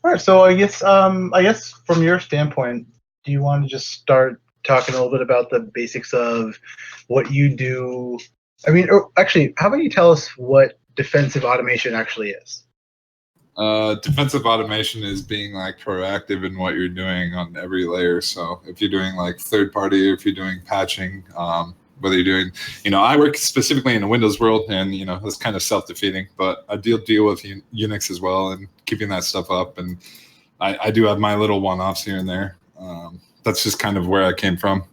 All right, so I guess from your standpoint, do you want to just start talking a little bit about the basics of what you do? I mean, actually, how about you tell us what defensive automation actually is? Defensive automation is being like proactive in what you're doing on every layer. So if you're doing like third party, or if you're doing patching, whether you're doing, I work specifically in the Windows world, and it's kind of self-defeating, but I deal with Unix as well and keeping that stuff up. And I do have my little one-offs here and there. That's just kind of where I came from.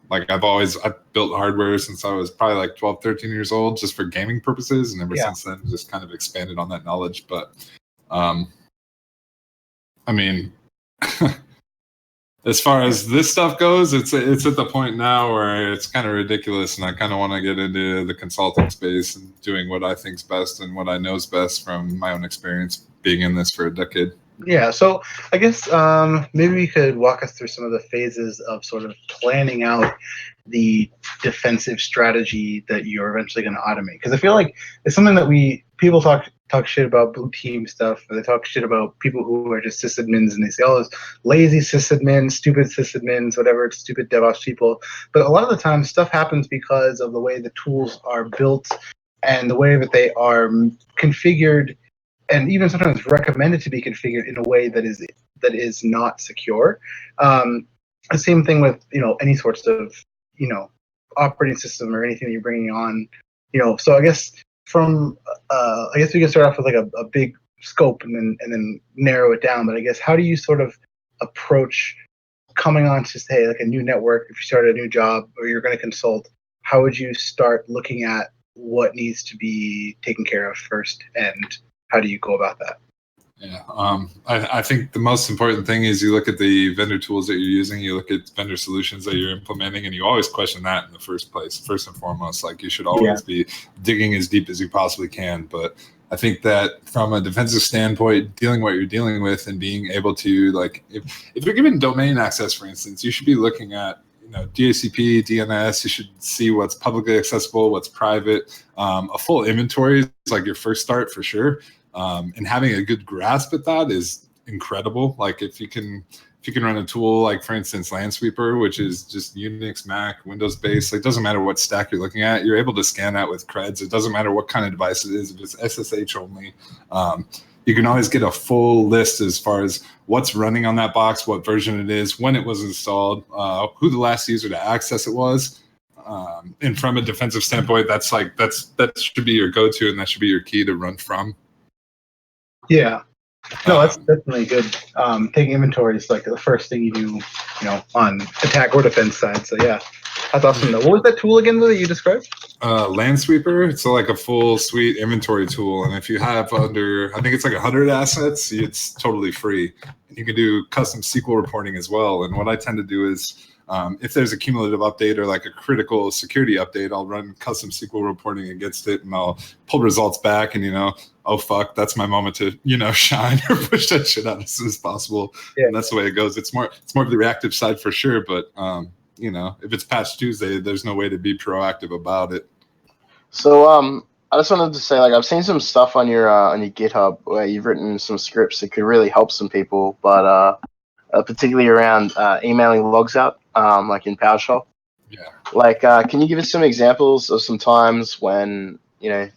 Like I've built hardware since I was probably like 12, 13 years old, just for gaming purposes. And ever since then, just kind of expanded on that knowledge. But I mean, as far as this stuff goes, it's at the point now where it's kind of ridiculous, and I kind of want to get into the consulting space and doing what I think's best and what I know is best from my own experience being in this for a decade. Yeah, so I guess maybe we could walk us through some of the phases of sort of planning out the defensive strategy that you're eventually going to automate. Because I feel like it's something that people talk talk shit about blue team stuff, or they talk shit about people who are just sysadmins, and they say, "Oh, those lazy sysadmins, stupid sysadmins, whatever, stupid DevOps people." But a lot of the time, stuff happens because of the way the tools are built and the way that they are configured, and even sometimes recommended to be configured in a way that is not secure. The same thing with any sorts of operating system or anything that you're bringing on. So I guess I guess we can start off with like a big scope and then narrow it down. But I guess how do you sort of approach coming on to say like a new network? If you start a new job or you're going to consult, how would you start looking at what needs to be taken care of first, and how do you go about that? Yeah, I think the most important thing is you look at the vendor tools that you're using, you look at vendor solutions that you're implementing, and you always question that in the first place. First and foremost, like you should always be digging as deep as you possibly can. But I think that from a defensive standpoint, dealing what you're dealing with and being able to, like, if you're given domain access, for instance, you should be looking at DHCP, DNS. You should see what's publicly accessible, what's private. A full inventory is like your first start for sure. And having a good grasp at that is incredible. Like if you can run a tool like, for instance, Landsweeper, which is just Unix, Mac, Windows based, it doesn't matter what stack you're looking at, you're able to scan that with creds. It doesn't matter what kind of device it is. If it's SSH only, you can always get a full list as far as what's running on that box, what version it is, when it was installed, who the last user to access it was. And from a defensive standpoint, that should be your go-to, and that should be your key to run from. Yeah. No, that's definitely good. Taking inventory is like the first thing you do, on attack or defense side. So yeah, that's awesome. Though. What was that tool again that you described? Landsweeper. It's like a full suite inventory tool, and if you have under, I think it's like 100 assets, it's totally free. You can do custom SQL reporting as well. And what I tend to do is, if there's a cumulative update or like a critical security update, I'll run custom SQL reporting against it, and I'll pull results back, and oh fuck, that's my moment to shine or push that shit out as soon as possible. Yeah. And that's the way it goes. It's more of the reactive side for sure, but if it's Patch Tuesday, there's no way to be proactive about it. So I just wanted to say, like, I've seen some stuff on your GitHub where you've written some scripts that could really help some people, but particularly around emailing logs out, like in PowerShell. Yeah. Like, can you give us some examples of some times when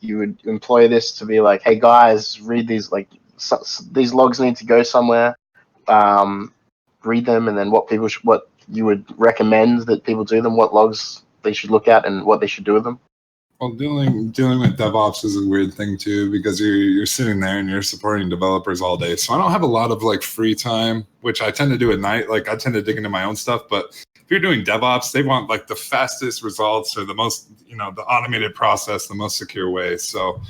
you would employ this to be like, hey guys, read these, like these logs need to go somewhere, read them, and then what you would recommend that people do them, what logs they should look at, and what they should do with them. Well, dealing with DevOps is a weird thing too, because you're sitting there and you're supporting developers all day. So I don't have a lot of like free time, which I tend to do at night. Like I tend to dig into my own stuff, but if you're doing DevOps, they want like the fastest results or the most, the automated process, the most secure way. So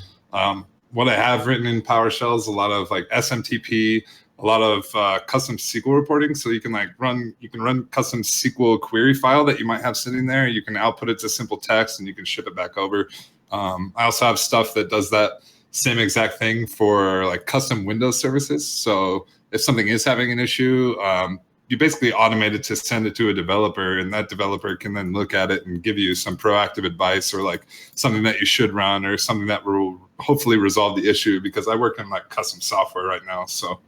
what I have written in PowerShell is a lot of like SMTP, a lot of custom SQL reporting. So you can run custom SQL query file that you might have sitting there. You can output it to simple text and you can ship it back over. I also have stuff that does that same exact thing for like custom Windows services. So if something is having an issue, you basically automate it to send it to a developer, and that developer can then look at it and give you some proactive advice or like something that you should run or something that will hopefully resolve the issue, because I work in like custom software right now. So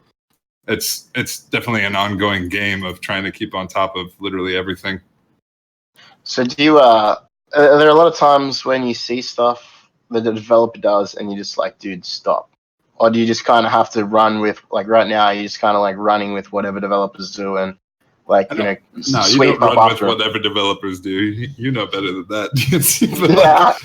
it's definitely an ongoing game of trying to keep on top of literally everything. So do you, are there a lot of times when you see stuff that the developer does and you just like, dude, stop? Or do you just kind of have to run with, like right now, you're just kind of like running with whatever developers do and like, No, you don't run with whatever developers do. You know better than that.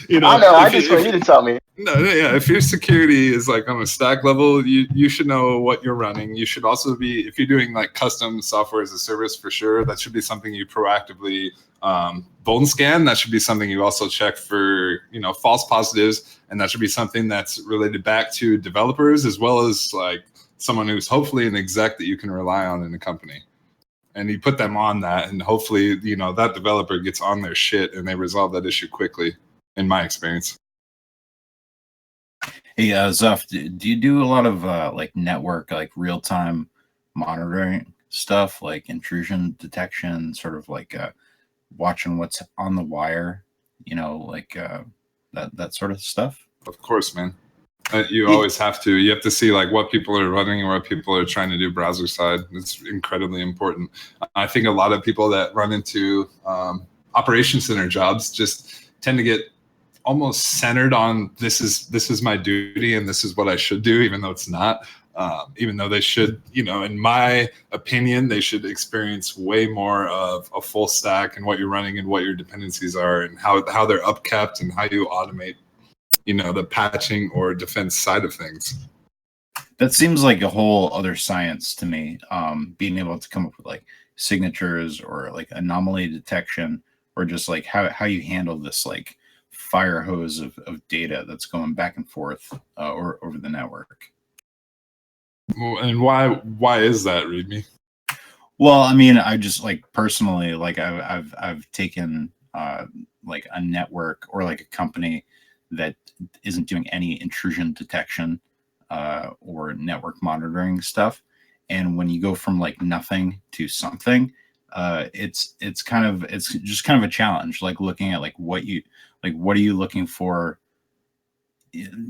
Yeah, I know. I just want you to tell me. No, yeah. If your security is like on a stack level, you should know what you're running. You should also be, if you're doing like custom software as a service, for sure, that should be something you proactively vuln scan. That should be something you also check for, false positives, and that should be something that's related back to developers as well as like someone who's hopefully an exec that you can rely on in the company. And you put them on that, and hopefully, that developer gets on their shit and they resolve that issue quickly, in my experience. Hey, Zuff, do you do a lot of like network, like real-time monitoring stuff, like intrusion detection, sort of like watching what's on the wire, like that sort of stuff? Of course, man. You always have to. You have to see like what people are running and what people are trying to do browser side. It's incredibly important. I think a lot of people that run into operations center jobs just tend to get almost centered on this is my duty and this is what I should do, even though it's not. Even though they should, in my opinion, they should experience way more of a full stack and what you're running and what your dependencies are and how they're upkept and how you automate, the patching or defense side of things. That seems like a whole other science to me. Being able to come up with like signatures or like anomaly detection or just like how you handle this like fire hose of data that's going back and forth or over the network. And why is that, Readme? Well, I mean, I just like personally, like I've taken like a network or like a company that isn't doing any intrusion detection or network monitoring stuff, and when you go from like nothing to something, it's just kind of a challenge. Like looking at like what are you looking for?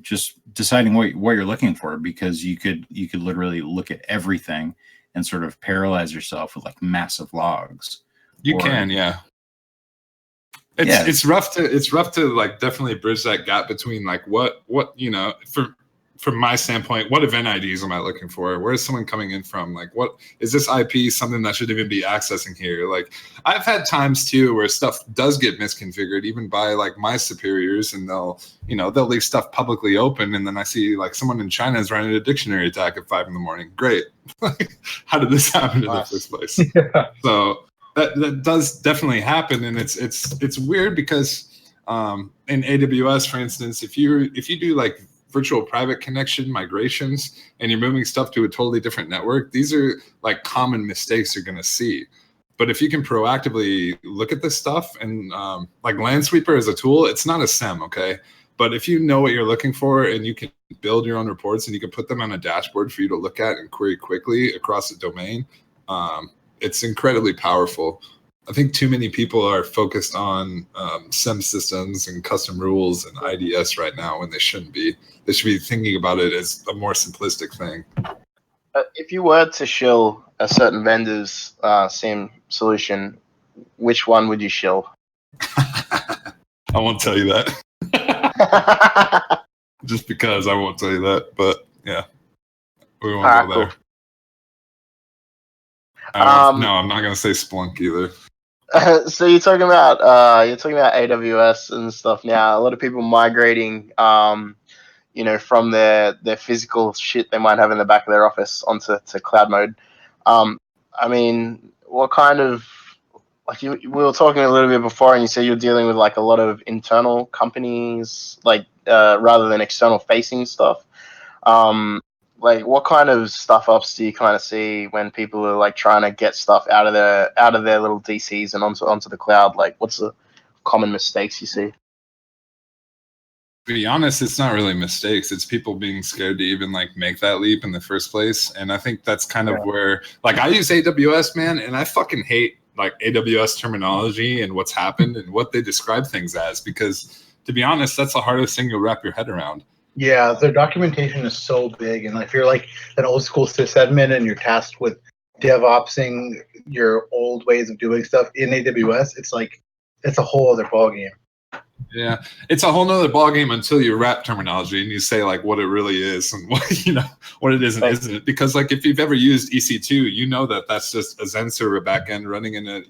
Just deciding what you're looking for, because you could literally look at everything and sort of paralyze yourself with like massive logs. Yeah. It's rough to like definitely bridge that gap between like what from my standpoint, what event IDs am I looking for? Where is someone coming in from? Like, what is this IP something that should even be accessing here? Like, I've had times too where stuff does get misconfigured, even by like my superiors, and they'll leave stuff publicly open, and then I see like someone in China is running a dictionary attack at 5 a.m. Great, how did this happen in the first place? Yeah. So that does definitely happen, and it's weird because in AWS, for instance, if you do like virtual private connection migrations and you're moving stuff to a totally different network, these are like common mistakes you're going to see. But if you can proactively look at this stuff and like Landsweeper as a tool, it's not a SIEM, okay? But if you know what you're looking for and you can build your own reports and you can put them on a dashboard for you to look at and query quickly across a domain, it's incredibly powerful. I think too many people are focused on SIEM systems and custom rules and IDS right now when they shouldn't be. They should be thinking about it as a more simplistic thing. If you were to shill a certain vendor's SIEM solution, which one would you shill? I won't tell you that. Just because I won't tell you that, but yeah, we won't go there. Cool. No, I'm not gonna say Splunk either. So you're talking about AWS and stuff now. A lot of people migrating, from their physical shit they might have in the back of their office onto cloud mode. I mean, what kind of we were talking a little bit before, and you said you're dealing with like a lot of internal companies, like rather than external facing stuff. Like, what kind of stuff ups do you kind of see when people are like trying to get stuff out of their little DCs and onto the cloud? Like, what's the common mistakes you see? To be honest, it's not really mistakes. It's people being scared to even like make that leap in the first place. And I think that's kind of where, like, I use AWS, man, and I fucking hate like AWS terminology and what's happened and what they describe things as, because to be honest, that's the hardest thing you'll wrap your head around. Yeah, their documentation is so big, and if you're like an old school sysadmin and you're tasked with DevOpsing your old ways of doing stuff in AWS, it's a whole other ballgame. Yeah, it's a whole nother ballgame until you wrap terminology and you say like what it really is and what it is and isn't it. Because like if you've ever used EC2, you know that that's just a Zen server backend running in a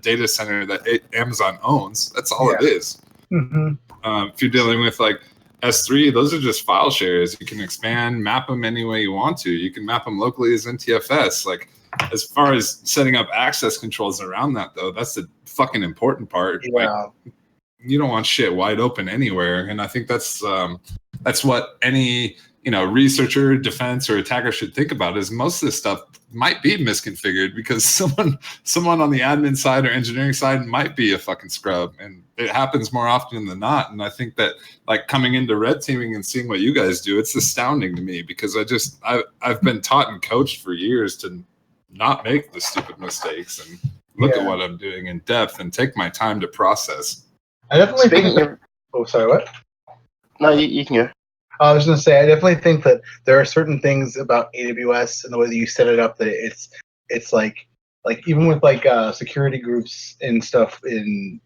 data center that Amazon owns. That's all it is. Mm-hmm. If you're dealing with like S3, those are just file shares. You can expand, map them any way you want to. You can map them locally as NTFS. Like, as far as setting up access controls around that, though, that's the fucking important part. Yeah. Like, you don't want shit wide open anywhere, and I think that's what any researcher, defense, or attacker should think about. Is most of this stuff might be misconfigured because someone on the admin side or engineering side might be a fucking scrub, and it happens more often than not. And I think that like coming into red teaming and seeing what you guys do, it's astounding to me because I've been taught and coached for years to not make the stupid mistakes and look at what I'm doing in depth and take my time to process. I definitely think. Oh, sorry, what? No, you can go. I was going to say, I definitely think that there are certain things about AWS and the way that you set it up that it's like even with like security groups and stuff in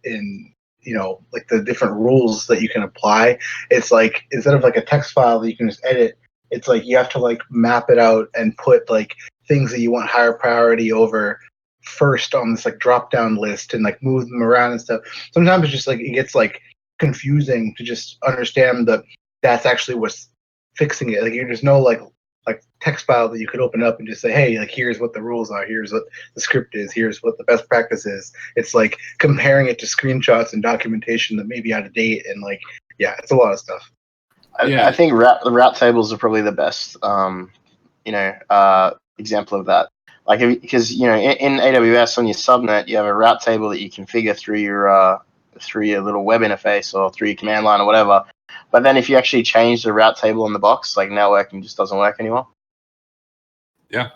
like the different rules that you can apply. It's like instead of like a text file that you can just edit, it's like you have to like map it out and put like things that you want higher priority over first on this like drop down list and like move them around and stuff. Sometimes it's just like it gets like confusing to just understand that that's actually what's fixing it. Like there's no like text file that you could open up and just say, hey, like here's what the rules are, here's what the script is, here's what the best practice is. It's like comparing it to screenshots and documentation that may be out of date, and like it's a lot of stuff. I think the route tables are probably the best example of that. Like because in AWS on your subnet you have a route table that you configure through your little web interface or through your command line or whatever. But then if you actually change the route table in the box, like networking just doesn't work anymore. Yeah.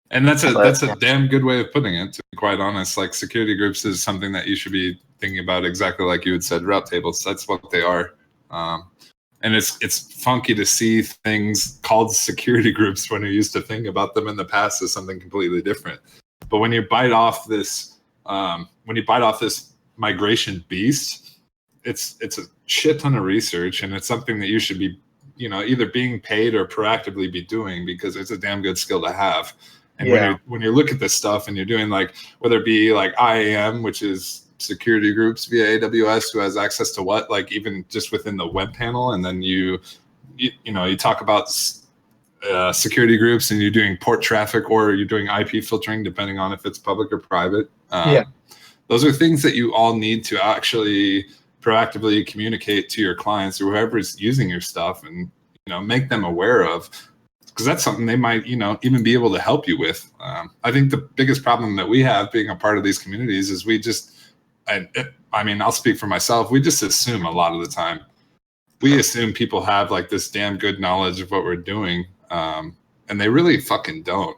And that's a damn good way of putting it, to be quite honest. Like security groups is something that you should be thinking about exactly like you had said, route tables. That's what they are. And it's funky to see things called security groups when you used to think about them in the past as something completely different. But when you bite off this migration beast, it's a shit ton of research, and it's something that you should be either being paid or proactively be doing, because it's a damn good skill to have. And when you look at this stuff and you're doing like, whether it be like IAM, which is security groups via AWS, who has access to what, like even just within the web panel, and then you talk about security groups and you're doing port traffic or you're doing IP filtering, depending on if it's public or private. Those are things that you all need to actually proactively communicate to your clients or whoever is using your stuff, and make them aware of, because that's something they might even be able to help you with. I think the biggest problem that we have being a part of these communities is we just, I mean, I'll speak for myself, we just assume a lot of the time. We assume people have like this damn good knowledge of what we're doing, and they really fucking don't.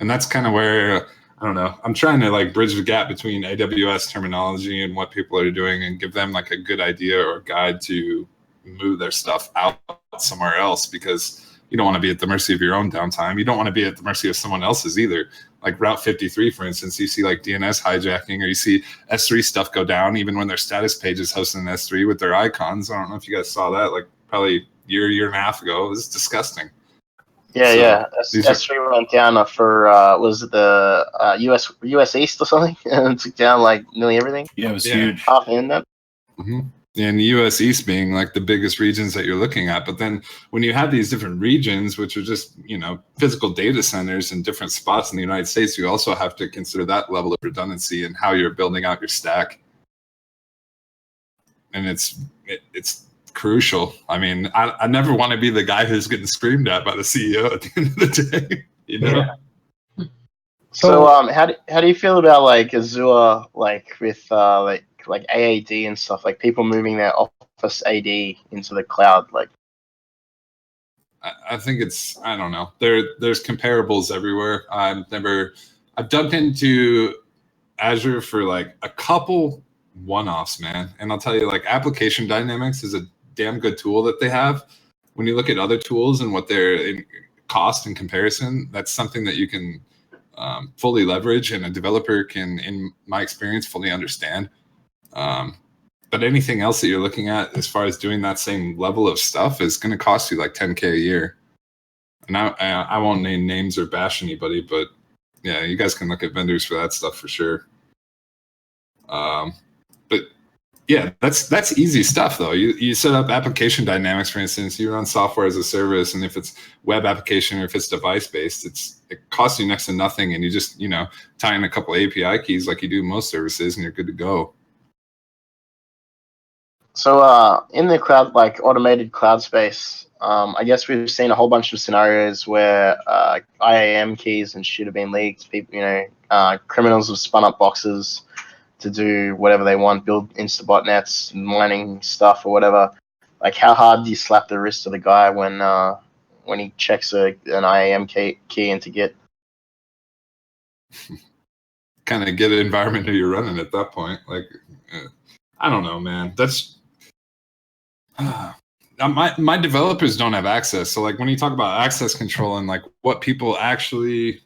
And that's kind of where, I don't know, I'm trying to like bridge the gap between AWS terminology and what people are doing and give them like a good idea or guide to move their stuff out somewhere else, because you don't want to be at the mercy of your own downtime. You don't want to be at the mercy of someone else's either. Like Route 53, for instance, you see like DNS hijacking, or you see S3 stuff go down even when their status page is hosted in S3 with their icons. I don't know if you guys saw that, like probably a year and a half ago. It was disgusting. S3 went down for was it the US East or something? And it took down like nearly everything. Yeah, it was huge. Half the internet. Mm-hmm. And the US East being like the biggest regions that you're looking at. But then when you have these different regions, which are just, physical data centers in different spots in the United States, you also have to consider that level of redundancy and how you're building out your stack. And it's crucial. I mean, I never want to be the guy who's getting screamed at by the CEO at the end of the day, Yeah. So how do you feel about like Azure, like with like AAD and stuff, like people moving their Office AD into the cloud? Like, I think it's, I don't know. There's comparables everywhere. I've dumped into Azure for like a couple one-offs, man. And I'll tell you, like Application Dynamics is a damn good tool that they have. When you look at other tools and what they're in cost in comparison, that's something that you can fully leverage, and a developer can, in my experience, fully understand. But anything else that you're looking at as far as doing that same level of stuff is going to cost you like $10K a year. And I won't name names or bash anybody, but yeah, you guys can look at vendors for that stuff for sure. But yeah, that's easy stuff though. You set up Application Dynamics, for instance, you run software as a service, and if it's web application or if it's device based, it costs you next to nothing, and you just tie in a couple API keys like you do most services, and you're good to go. So in the cloud, like automated cloud space, I guess we've seen a whole bunch of scenarios where IAM keys and shit have been leaked. People, criminals have spun up boxes to do whatever they want, build Insta-botnets, mining stuff or whatever. Like, how hard do you slap the wrist of the guy when he checks an IAM key into Git? Kind of get an environment that you're running at that point. Like, I don't know, man. my developers don't have access. So like when you talk about access control and like what people actually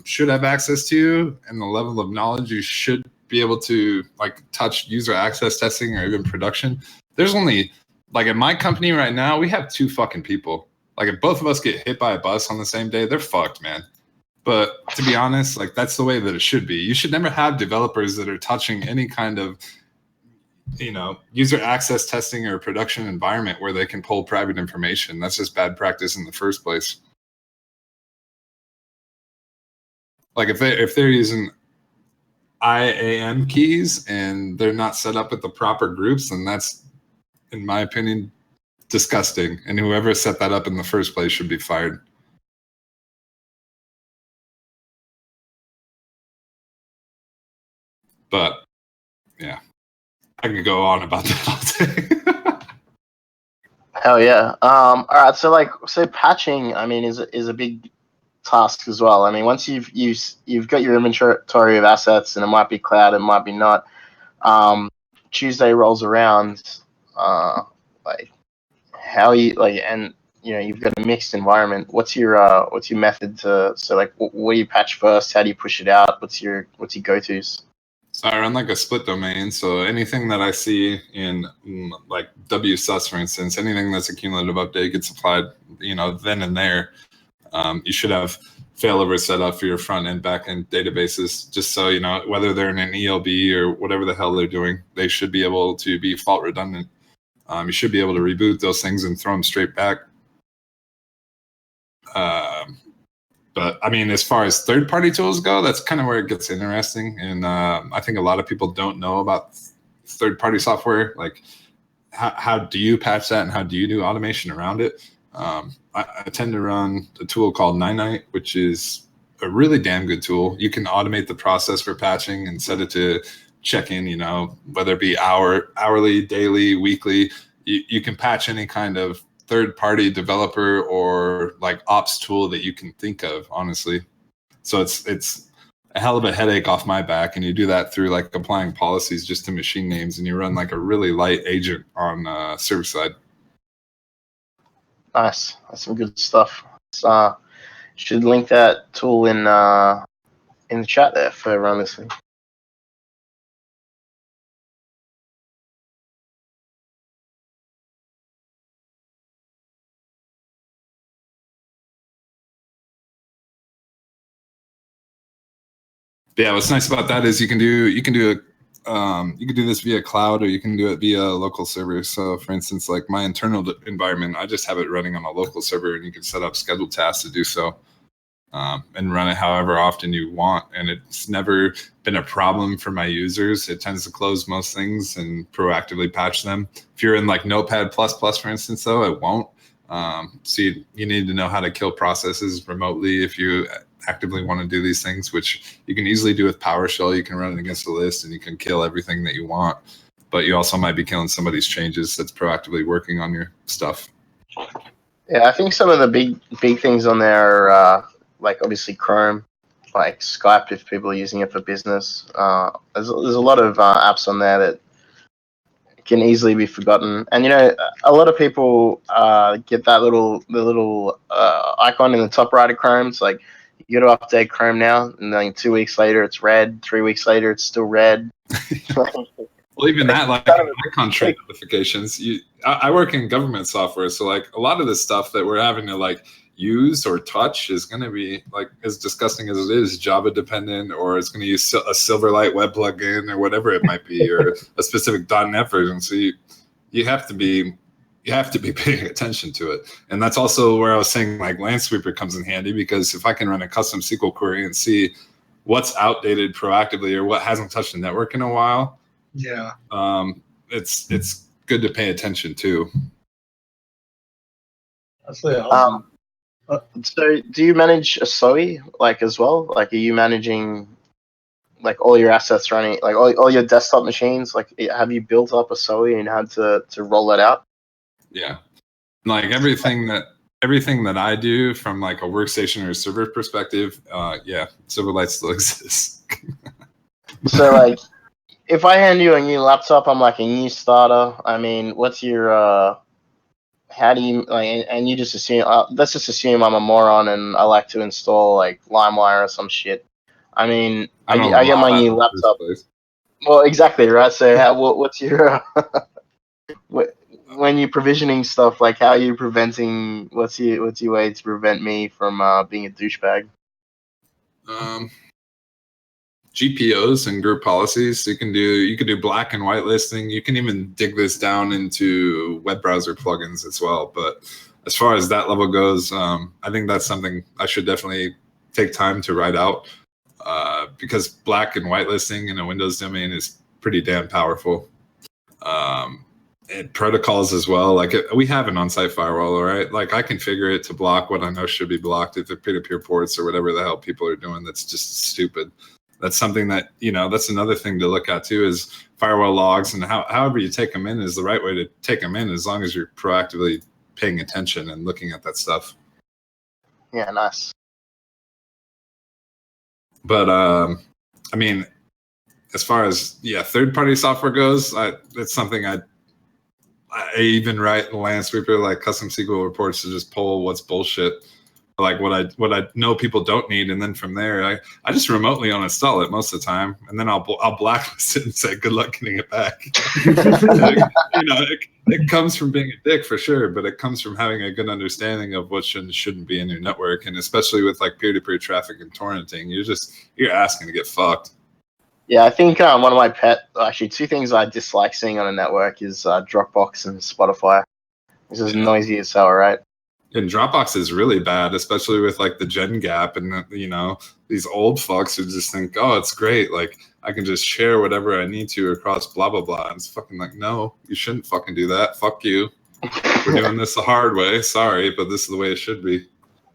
should have access to and the level of knowledge you should be able to like touch user access testing or even production, there's only like at my company right now, we have 2 fucking people. Like if both of us get hit by a bus on the same day, they're fucked, man. But to be honest, like that's the way that it should be. You should never have developers that are touching any kind of user access testing or production environment where they can pull private information. That's just bad practice in the first place. Like if they're using IAM keys and they're not set up with the proper groups, then that's, in my opinion, disgusting. And whoever set that up in the first place should be fired. But yeah, I could go on about that all day. Hell yeah. All right. So patching, I mean, is a big task as well. I mean, once you've got your inventory of assets, and it might be cloud, it might be not. Tuesday rolls around, like how you like, and you've got a mixed environment. What's your method to what do you patch first? How do you push it out? What's your go-tos? So I run like a split domain. So anything that I see in like WSUS, for instance, anything that's a cumulative update gets applied, then and there. You should have failover set up for your front end, back end databases, just so whether they're in an ELB or whatever the hell they're doing, they should be able to be fault redundant. You should be able to reboot those things and throw them straight back. But I mean, as far as third-party tools go, that's kind of where it gets interesting. And I think a lot of people don't know about third-party software. Like, how do you patch that, and how do you do automation around it? I tend to run a tool called Ninite, which is a really damn good tool. You can automate the process for patching and set it to check in, whether it be hourly, daily, weekly. You can patch any kind of third-party developer or like ops tool that you can think of, honestly. So it's a hell of a headache off my back, and you do that through like applying policies just to machine names, and you run like a really light agent on server side. Nice. That's some good stuff. Should link that tool in the chat there for everyone listening. Yeah, what's nice about that is you can do this via cloud, or you can do it via local server. So for instance, like my internal environment, I just have it running on a local server, and you can set up scheduled tasks to do so, and run it however often you want. And it's never been a problem for my users. It tends to close most things and proactively patch them. If you're in like Notepad++, for instance, though, it won't. So you need to know how to kill processes remotely if you actively want to do these things, which you can easily do with PowerShell. You can run it against a list, and you can kill everything that you want, but you also might be killing somebody's changes that's proactively working on your stuff. Yeah, I think some of the big things on there are like obviously Chrome, like Skype if people are using it for business. There's a lot of apps on there that can easily be forgotten, and a lot of people get that little icon in the top right of Chrome. It's like, you got to update Chrome now, and then 2 weeks later it's red. 3 weeks later it's still red. Well, even that, like icon trait notifications. I work in government software, so like a lot of the stuff that we're having to like use or touch is going to be like, as disgusting as it is, Java dependent, or it's going to use a Silverlight web plugin or whatever it might be, or a specific .NET version. So you have to be paying attention to it. And that's also where I was saying like Lansweeper comes in handy, because if I can run a custom SQL query and see what's outdated proactively or what hasn't touched the network in a while, yeah, it's good to pay attention to. That's really awesome. So do you manage a SOE like as well? Like, are you managing like all your assets running, like all your desktop machines? Like, have you built up a SOE and had to roll that out? Yeah, like everything that I do from like a workstation or a server perspective, yeah, Silverlight still exists. So like, if I hand you a new laptop, I'm like a new starter. I mean, what's your how do you like? And you just assume. Let's just assume I'm a moron and I like to install like LimeWire or some shit. I mean, I get my new laptop. Well, exactly right. So, what's your when you're provisioning stuff? Like, how are you preventing? What's your way to prevent me from being a douchebag? GPOs and group policies. You can do black and white listing. You can even dig this down into web browser plugins as well. But as far as that level goes, I think that's something I should definitely take time to write out, because black and white listing in a Windows domain is pretty damn powerful. And protocols as well. Like we have an on-site firewall, all right? Like I configure it to block what I know should be blocked if they're peer-to-peer ports or whatever the hell people are doing. That's just stupid. That's something that, that's another thing to look at too, is firewall logs, and however you take them in is the right way to take them in, as long as you're proactively paying attention and looking at that stuff. Yeah, nice. But I mean, as far as third-party software goes, it's something I even write in Lansweeper like custom SQL reports to just pull what's bullshit, like what I know people don't need, and then from there I just remotely uninstall it most of the time, and then I'll blacklist it and say good luck getting it back. It comes from being a dick for sure, but it comes from having a good understanding of what should and shouldn't be in your network, and especially with like peer-to-peer traffic and torrenting, you're asking to get fucked. Yeah, I think one of my two things I dislike seeing on a network is Dropbox and Spotify. It's just noisy as hell, right? And Dropbox is really bad, especially with like the gen gap, and these old fucks who just think, oh, it's great, like I can just share whatever I need to across blah blah blah. And it's fucking like, no, you shouldn't fucking do that. Fuck you. We're doing this the hard way. Sorry, but this is the way it should be.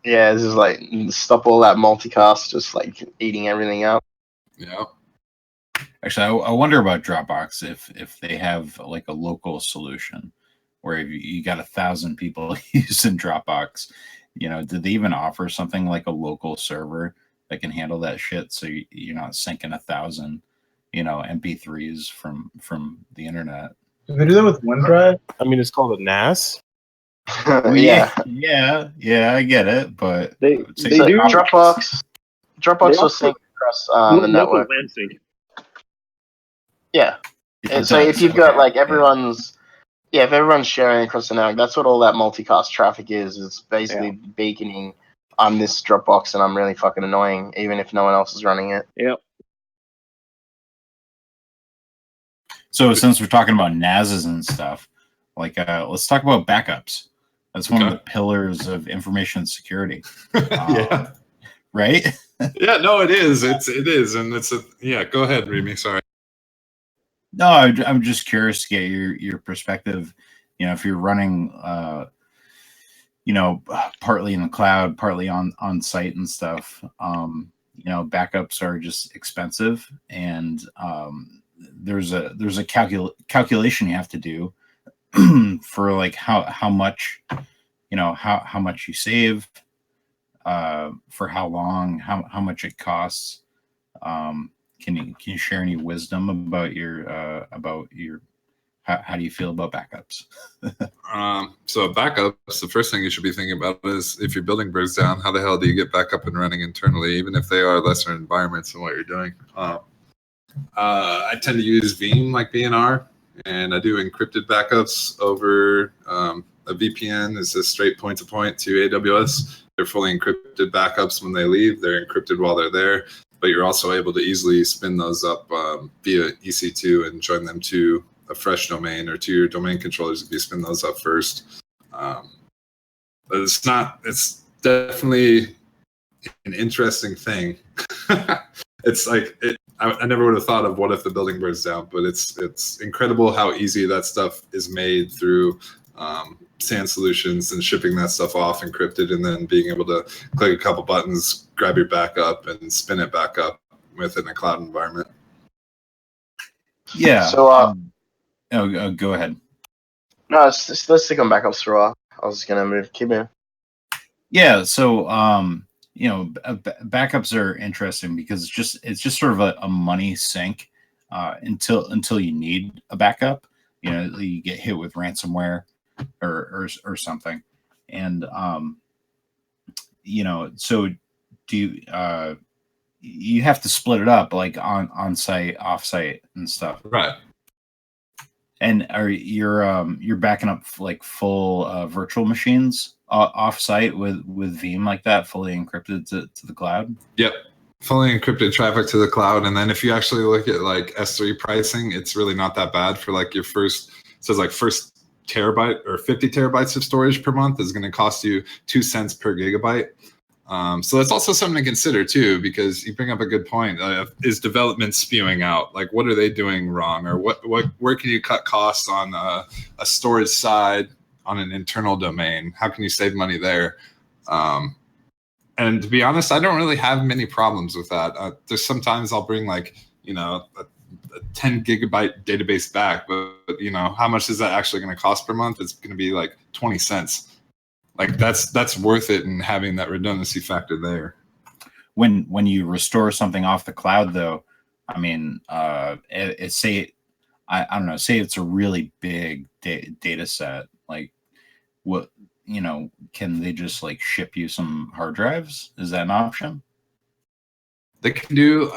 Yeah, it's just like stop all that multicast, just like eating everything up. Yeah. Actually, I wonder about Dropbox if they have like a local solution where you got 1,000 people using Dropbox. Did they even offer something like a local server that can handle that shit? So you're not syncing 1,000, MP3s from the internet. Do they do that with OneDrive? I mean, it's called a NAS. Yeah, I get it, but they do Dropbox will sync across the network. Yeah, and so if you've got like if everyone's sharing across the network, that's what all that multicast traffic is. It's basically beaconing, I'm this Dropbox and I'm really fucking annoying, even if no one else is running it. Yep. So since we're talking about NASs and stuff, like let's talk about backups. That's one of the pillars of information security. Yeah. Right? Yeah, no, it is. It is. And go ahead, Remy. Sorry. No, I'm just curious to get your perspective. If you're running, partly in the cloud, partly on site and stuff, backups are just expensive, and there's a calculation you have to do for like how much, how much you save, for how long, how much it costs. Can you share any wisdom about your how do you feel about backups? So backups, the first thing you should be thinking about is if your building burns down, how the hell do you get back up and running internally, even if they are lesser environments than what you're doing? I tend to use Veeam like VNR, and I do encrypted backups over a VPN. It's a straight point-to-point to AWS. They're fully encrypted backups when they leave. They're encrypted while they're there. But you're also able to easily spin those up via EC2 and join them to a fresh domain or to your domain controllers if you spin those up first. But it's definitely an interesting thing. It's like, I never would have thought of what if the building burns down, but it's incredible how easy that stuff is made through SAN solutions and shipping that stuff off encrypted, and then being able to click a couple buttons, grab your backup, and spin it back up within a cloud environment. Yeah. So, go ahead. No, let's stick on backups for a while. I was just gonna keep moving. Yeah. So, backups are interesting because it's just sort of a money sink until you need a backup. You get hit with ransomware. or something. And so do you have to split it up like on site, off site, and stuff, right? And you're backing up like full virtual machines off site with Veeam like that, fully encrypted to the cloud? Yep. Fully encrypted traffic to the cloud. And then if you actually look at like S3 pricing, it's really not that bad for like your first terabyte or 50 terabytes of storage per month is going to cost you 2 cents per gigabyte. So that's also something to consider too, because you bring up a good point. Is development spewing out? Like, what are they doing wrong, or where can you cut costs on a storage side on an internal domain? How can you save money there? And to be honest, I don't really have many problems with that. There's sometimes I'll bring like a 10 gigabyte database back, but how much is that actually going to cost per month? It's going to be like 20 cents. Like that's worth it, and having that redundancy factor there. When you restore something off the cloud, though, I mean, say it's a really big data set. Like, what can they just like ship you some hard drives? Is that an option? They can do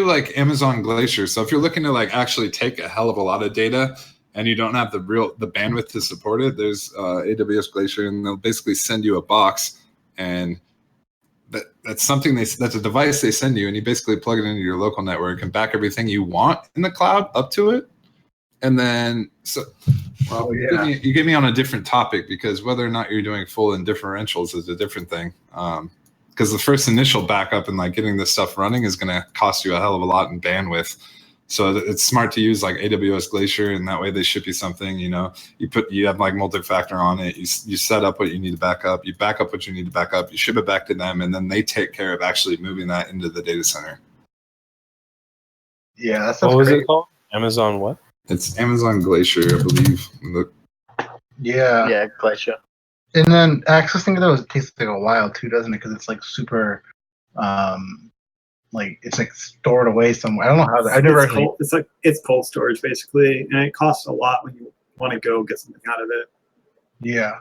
like Amazon Glacier. So if you're looking to like actually take a hell of a lot of data, and you don't have the bandwidth to support it, there's AWS Glacier, and they'll basically send you a box, and that's a device they send you, and you basically plug it into your local network and back everything you want in the cloud up to it. And then you get me on a different topic, because whether or not you're doing full and differentials is a different thing. Because the first initial backup and like getting this stuff running is going to cost you a hell of a lot in bandwidth. So it's smart to use like AWS Glacier, and that way they ship you something. You have like multi-factor on it. You set up what you need to back up. You back up what you need to back up. You ship it back to them, and then they take care of actually moving that into the data center. Yeah, that's what was it called? Amazon what? It's Amazon Glacier, I believe. Yeah, Glacier. And then accessing those takes like a while too, doesn't it? Because it's like super, like it's like stored away somewhere. I don't know how. I've never. It's cold storage basically, and it costs a lot when you want to go get something out of it. Yeah.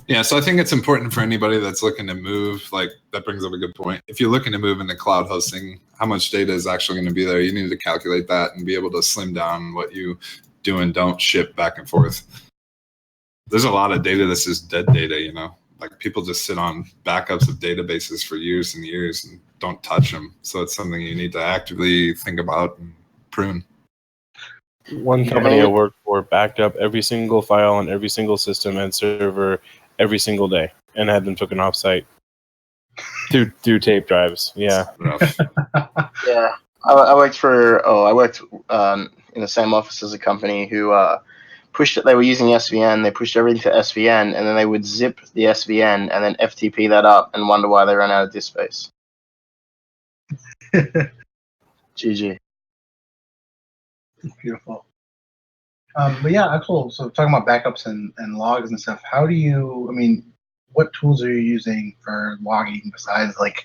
Yeah, so I think it's important for anybody that's looking to move. Like, that brings up a good point. If you're looking to move into cloud hosting, how much data is actually going to be there? You need to calculate that and be able to slim down what you do and don't ship back and forth. There's a lot of data that's just dead data, Like, people just sit on backups of databases for years and years and don't touch them. So it's something you need to actively think about and prune. One company I worked for backed up every single file on every single system and server every single day, and had them taken offsite through tape drives. Yeah. Yeah, I worked in the same office as a company who pushed it. They were using SVN. They pushed everything to SVN, and then they would zip the SVN and then FTP that up and wonder why they ran out of disk space. GG. Beautiful. But yeah, actually, so talking about backups and logs and stuff, what tools are you using for logging besides, like,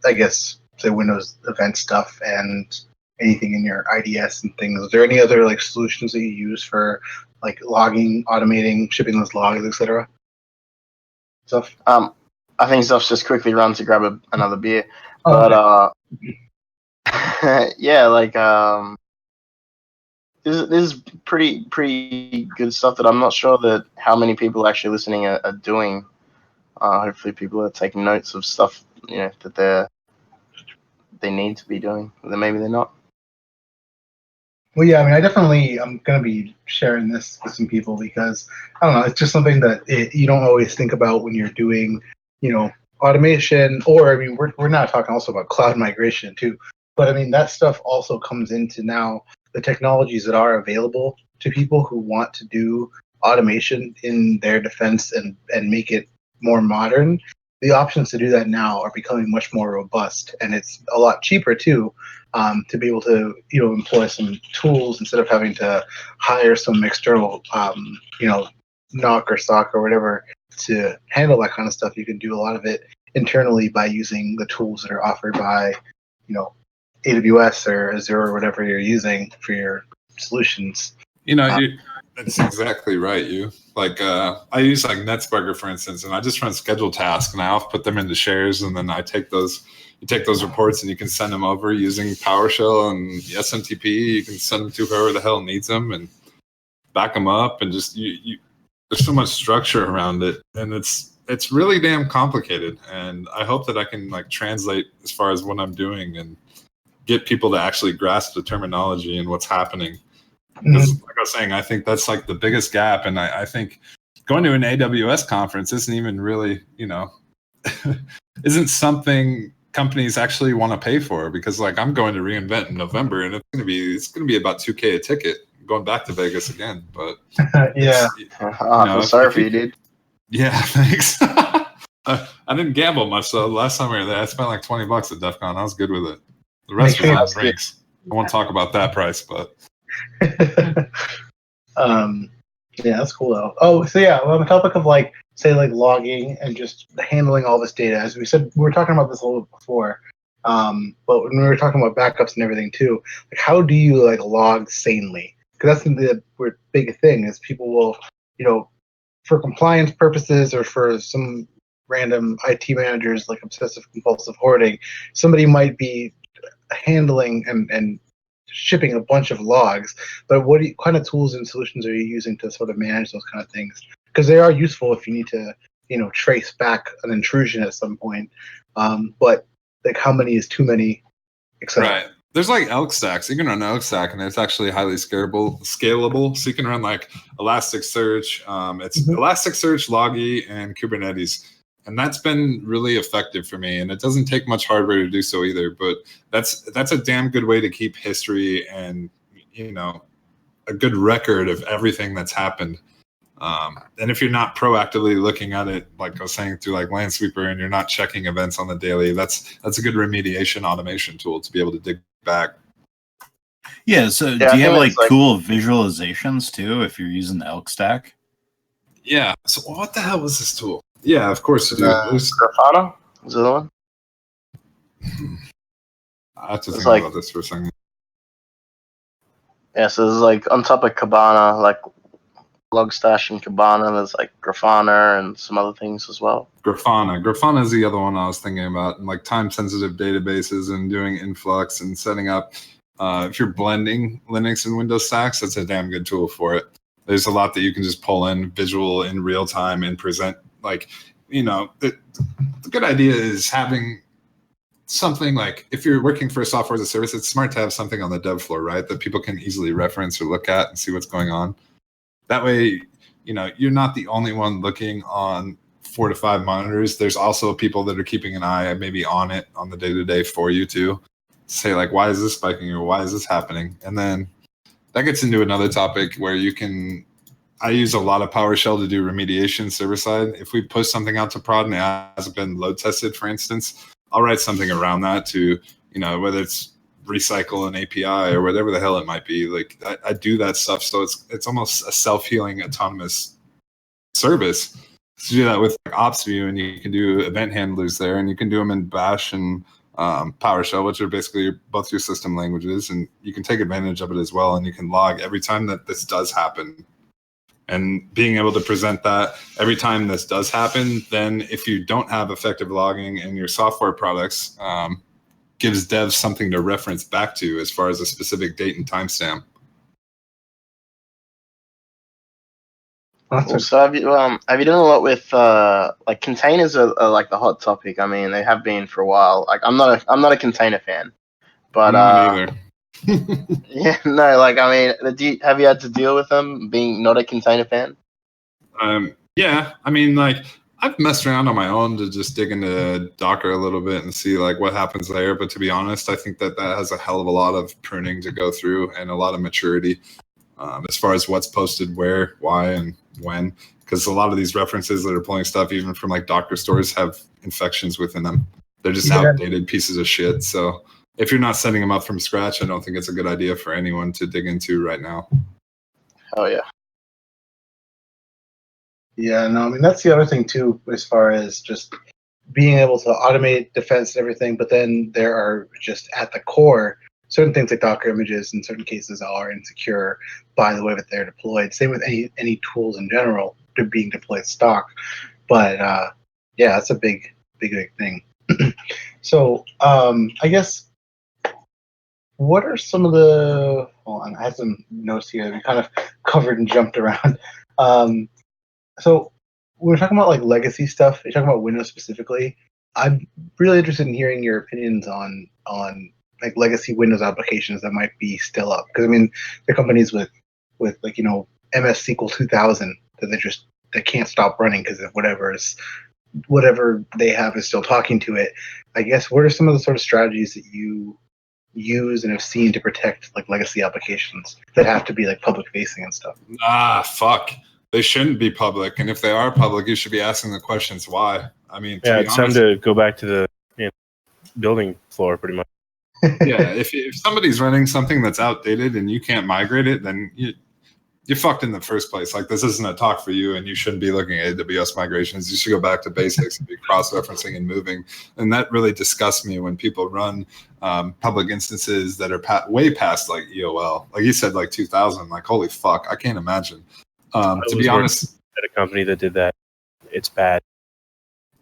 I guess, say Windows event stuff and anything in your IDS and things? Is there any other like solutions that you use for like logging, automating, shipping those logs, etc.? Stuff. I think Zuph's just quickly run to grab another beer, yeah, like this is pretty good stuff that I'm not sure that how many people actually listening are doing. Hopefully, people are taking notes of stuff that they need to be doing, but then maybe they're not. Well, yeah, I'm going to be sharing this with some people because, I don't know, it's just something that you don't always think about when you're doing, automation, or, we're not talking also about cloud migration too, but that stuff also comes into now the technologies that are available to people who want to do automation in their defense and make it more modern. The options to do that now are becoming much more robust, and it's a lot cheaper too, to be able to employ some tools instead of having to hire some external NOC or SOC or whatever to handle that kind of stuff. You can do a lot of it internally by using the tools that are offered by AWS or Azure or whatever you're using for your solutions. You're That's exactly right. I use like NetSparker for instance, and I just run scheduled tasks, and I'll put them into shares, and then I take those. You take those reports, and you can send them over using PowerShell and SMTP. You can send them to whoever the hell needs them, and back them up, and just you. There's so much structure around it, and it's really damn complicated. And I hope that I can like translate as far as what I'm doing and get people to actually grasp the terminology and what's happening. Because like I was saying, I think that's like the biggest gap. And I think going to an AWS conference isn't even really, isn't something companies actually want to pay for, because like I'm going to reInvent in November, and it's gonna be about $2,000 a ticket going back to Vegas again. But yeah. I feel sorry for you, dude. Yeah, thanks. I didn't gamble much, so last time we were there, I spent like $20 at DEF CON. I was good with it. The rest was on drinks. I won't talk about that price, but yeah, that's cool though. Oh, so yeah, on the topic of like say like logging and just handling all this data, as we said, we were talking about this a little bit before. But when we were talking about backups and everything too, like how do you like log sanely? Because that's the big thing is people will, for compliance purposes or for some random IT managers like obsessive compulsive hoarding, somebody might be handling and shipping a bunch of logs, but what kind of tools and solutions are you using to sort of manage those kind of things? Because they are useful if you need to, trace back an intrusion at some point. But like, how many is too many, etc. Right. There's like elk stacks. You can run elk stack, and it's actually highly scalable. So you can run like Elasticsearch. It's Elasticsearch, Logi, and Kubernetes. And that's been really effective for me. And it doesn't take much hardware to do so either. But that's a damn good way to keep history and, a good record of everything that's happened. And if you're not proactively looking at it, like I was saying, through like Lansweeper, and you're not checking events on the daily, that's a good remediation automation tool to be able to dig back. Yeah. So do you have like cool visualizations too if you're using the elk stack? Yeah. So what the hell was this tool? Yeah, of course. Grafana was the other one. I have to think about this for a second. Yeah, so there's like on top of Kibana, like Logstash and Kibana, there's like Grafana and some other things as well. Grafana is the other one I was thinking about, and like time-sensitive databases and doing influx and setting up. If you're blending Linux and Windows stacks, that's a damn good tool for it. There's a lot that you can just pull in visual in real time and present. Like, the good idea is having something like, if you're working for a software as a service, it's smart to have something on the dev floor, right? That people can easily reference or look at and see what's going on. That way, you're not the only one looking on 4 to 5 monitors. There's also people that are keeping an eye maybe on it on the day-to-day for you to say like, why is this spiking or why is this happening? And then that gets into another topic where I use a lot of PowerShell to do remediation server side. If we push something out to prod and it hasn't been load tested, for instance, I'll write something around that to, whether it's recycle an API or whatever the hell it might be. Like I do that stuff. So it's almost a self-healing autonomous service. So you do that with like OpsView, and you can do event handlers there, and you can do them in Bash and PowerShell, which are basically both your system languages, and you can take advantage of it as well. And you can log every time that this does happen. And being able to present that every time this does happen, then if you don't have effective logging in your software products, gives devs something to reference back to as far as a specific date and timestamp. Cool. So have you done a lot with like containers are like the hot topic? I mean, they have been for a while. Like I'm not a container fan, but I'm not either. yeah, no, like I mean, have you had to deal with them being not a container fan? Yeah, I mean, like I've messed around on my own to just dig into Docker a little bit and see like what happens there. But to be honest, I think that has a hell of a lot of pruning to go through and a lot of maturity as far as what's posted where, why, and when. Because a lot of these references that are pulling stuff even from like Docker stores have infections within them. They're just outdated pieces of shit. So if you're not setting them up from scratch, I don't think it's a good idea for anyone to dig into right now. Oh yeah. Yeah, no, I mean that's the other thing too, as far as just being able to automate defense and everything. But then there are just at the core certain things like Docker images in certain cases are insecure by the way that they're deployed. Same with any tools in general to being deployed stock. But yeah, that's a big thing. So I guess what are some of the? Hold on, I have some notes here. We kind of covered and jumped around. So when we're talking about like legacy stuff, you're talking about Windows specifically. I'm really interested in hearing your opinions on like legacy Windows applications that might be still up. Because I mean, there are companies with like MS SQL 2000 that they can't stop running because of whatever they have is still talking to it. I guess what are some of the sort of strategies that you use and have seen to protect like legacy applications that have to be like public facing and stuff? Fuck. They shouldn't be public, and if they are public, you should be asking the questions why. I mean, it's time to go back to the building floor, pretty much. Yeah, if somebody's running something that's outdated and you can't migrate it, then you're fucked in the first place. Like, this isn't a talk for you, and you shouldn't be looking at AWS migrations. You should go back to basics and be cross-referencing and moving. And that really disgusts me when people run public instances that are way past like EOL. Like you said, like 2000. Like, holy fuck, I can't imagine. To be honest, at a company that did that, it's bad.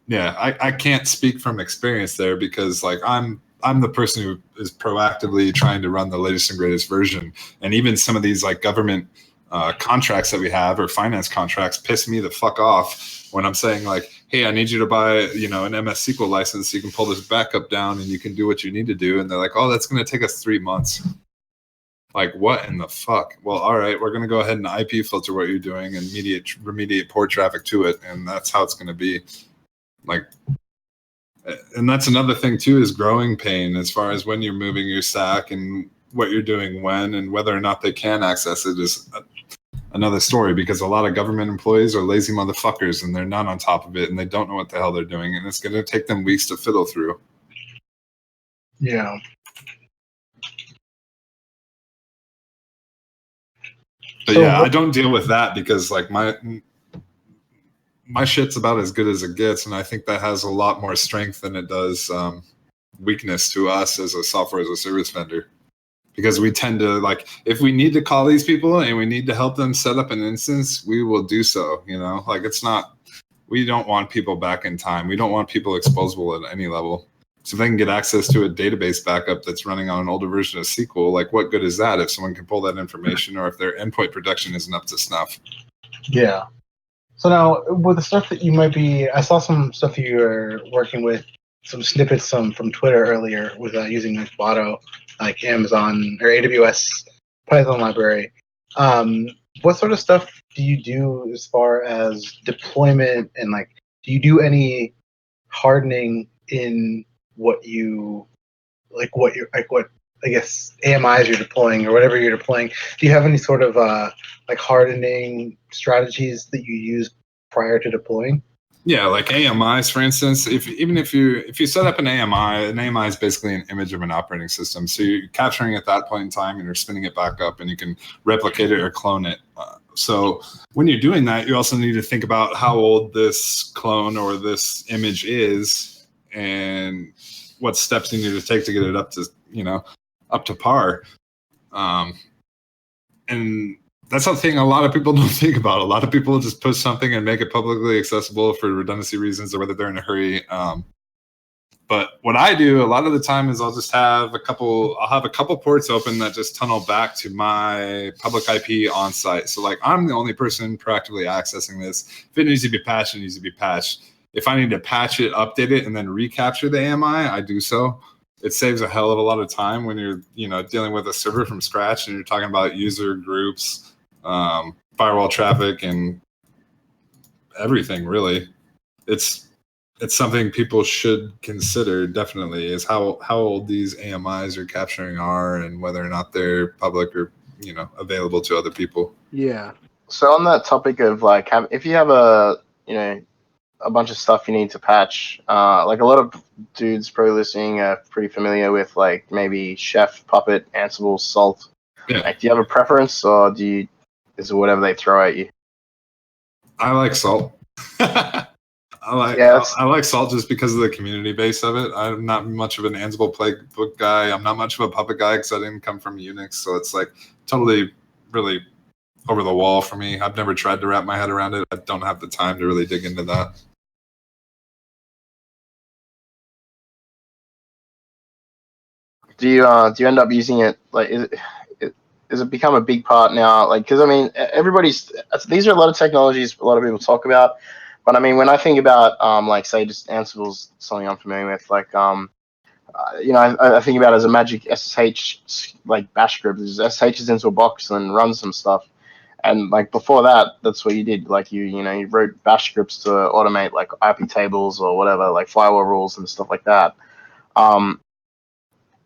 Yeah, I can't speak from experience there because like I'm the person who is proactively trying to run the latest and greatest version, and even some of these like government contracts that we have or finance contracts piss me the fuck off when I'm saying like, hey, I need you to buy an MS SQL license so you can pull this backup down and you can do what you need to do, and they're like, oh, that's going to take us 3 months. Like, what in the fuck? Well, all right, we're going to go ahead and IP filter what you're doing and remediate poor traffic to it, and that's how it's going to be. Like, and that's another thing too, is growing pain as far as when you're moving your stack and what you're doing when, and whether or not they can access it is another story, because a lot of government employees are lazy motherfuckers and they're not on top of it and they don't know what the hell they're doing, and it's going to take them weeks to fiddle through. Yeah. But yeah, I don't deal with that because like my shit's about as good as it gets, and I think that has a lot more strength than it does weakness to us as a software as a service vendor, because we tend to like, if we need to call these people and we need to help them set up an instance, we will do so. Like, it's not, we don't want people back in time. We don't want people exposable at any level. So if they can get access to a database backup that's running on an older version of SQL, like, what good is that if someone can pull that information, or if their endpoint production isn't up to snuff? Yeah. So now, with the stuff that you might be, I saw some stuff you were working with, some snippets from Twitter earlier with using like Botto, like Amazon or AWS Python library. What sort of stuff do you do as far as deployment, and like, do you do any hardening in what I guess AMIs you're deploying or whatever you're deploying? Do you have any sort of like hardening strategies that you use prior to deploying? Yeah, like AMIs, for instance. If you set up an AMI is basically an image of an operating system. So you're capturing it at that point in time, and you're spinning it back up, and you can replicate it or clone it. So when you're doing that, you also need to think about how old this clone or this image is, and what steps you need to take to get it up to par. And that's the thing a lot of people don't think about. A lot of people just push something and make it publicly accessible for redundancy reasons, or whether they're in a hurry. But what I do a lot of the time is I'll have a couple ports open that just tunnel back to my public IP on site. So like, I'm the only person proactively accessing this. If it needs to be patched, it needs to be patched. If I need to patch it, update it, and then recapture the AMI, I do so. It saves a hell of a lot of time when you're dealing with a server from scratch and you're talking about user groups, firewall traffic, and everything. Really, it's something people should consider. Definitely, is how old these AMIs you're capturing are, and whether or not they're public or available to other people. Yeah. So on that topic of like, if you have a bunch of stuff you need to patch, like a lot of dudes probably listening are pretty familiar with like maybe Chef, Puppet, Ansible, Salt. Yeah. Like, do you have a preference, or is it whatever they throw at you? I like Salt. I like Salt just because of the community base of it. I'm not much of an Ansible playbook guy. I'm not much of a Puppet guy because I didn't come from Unix, so it's like totally, really over the wall for me. I've never tried to wrap my head around it. I don't have the time to really dig into that. Do you end up using it? Like, is it become a big part now? Like, because I mean, these are a lot of technologies a lot of people talk about, but I mean, when I think about like say just Ansible's something I'm familiar with, like I think about it as a magic SSH like bash script. SSHs into a box and runs some stuff. And like before that, that's what you did. Like you wrote bash scripts to automate like IP tables or whatever, like firewall rules and stuff like that.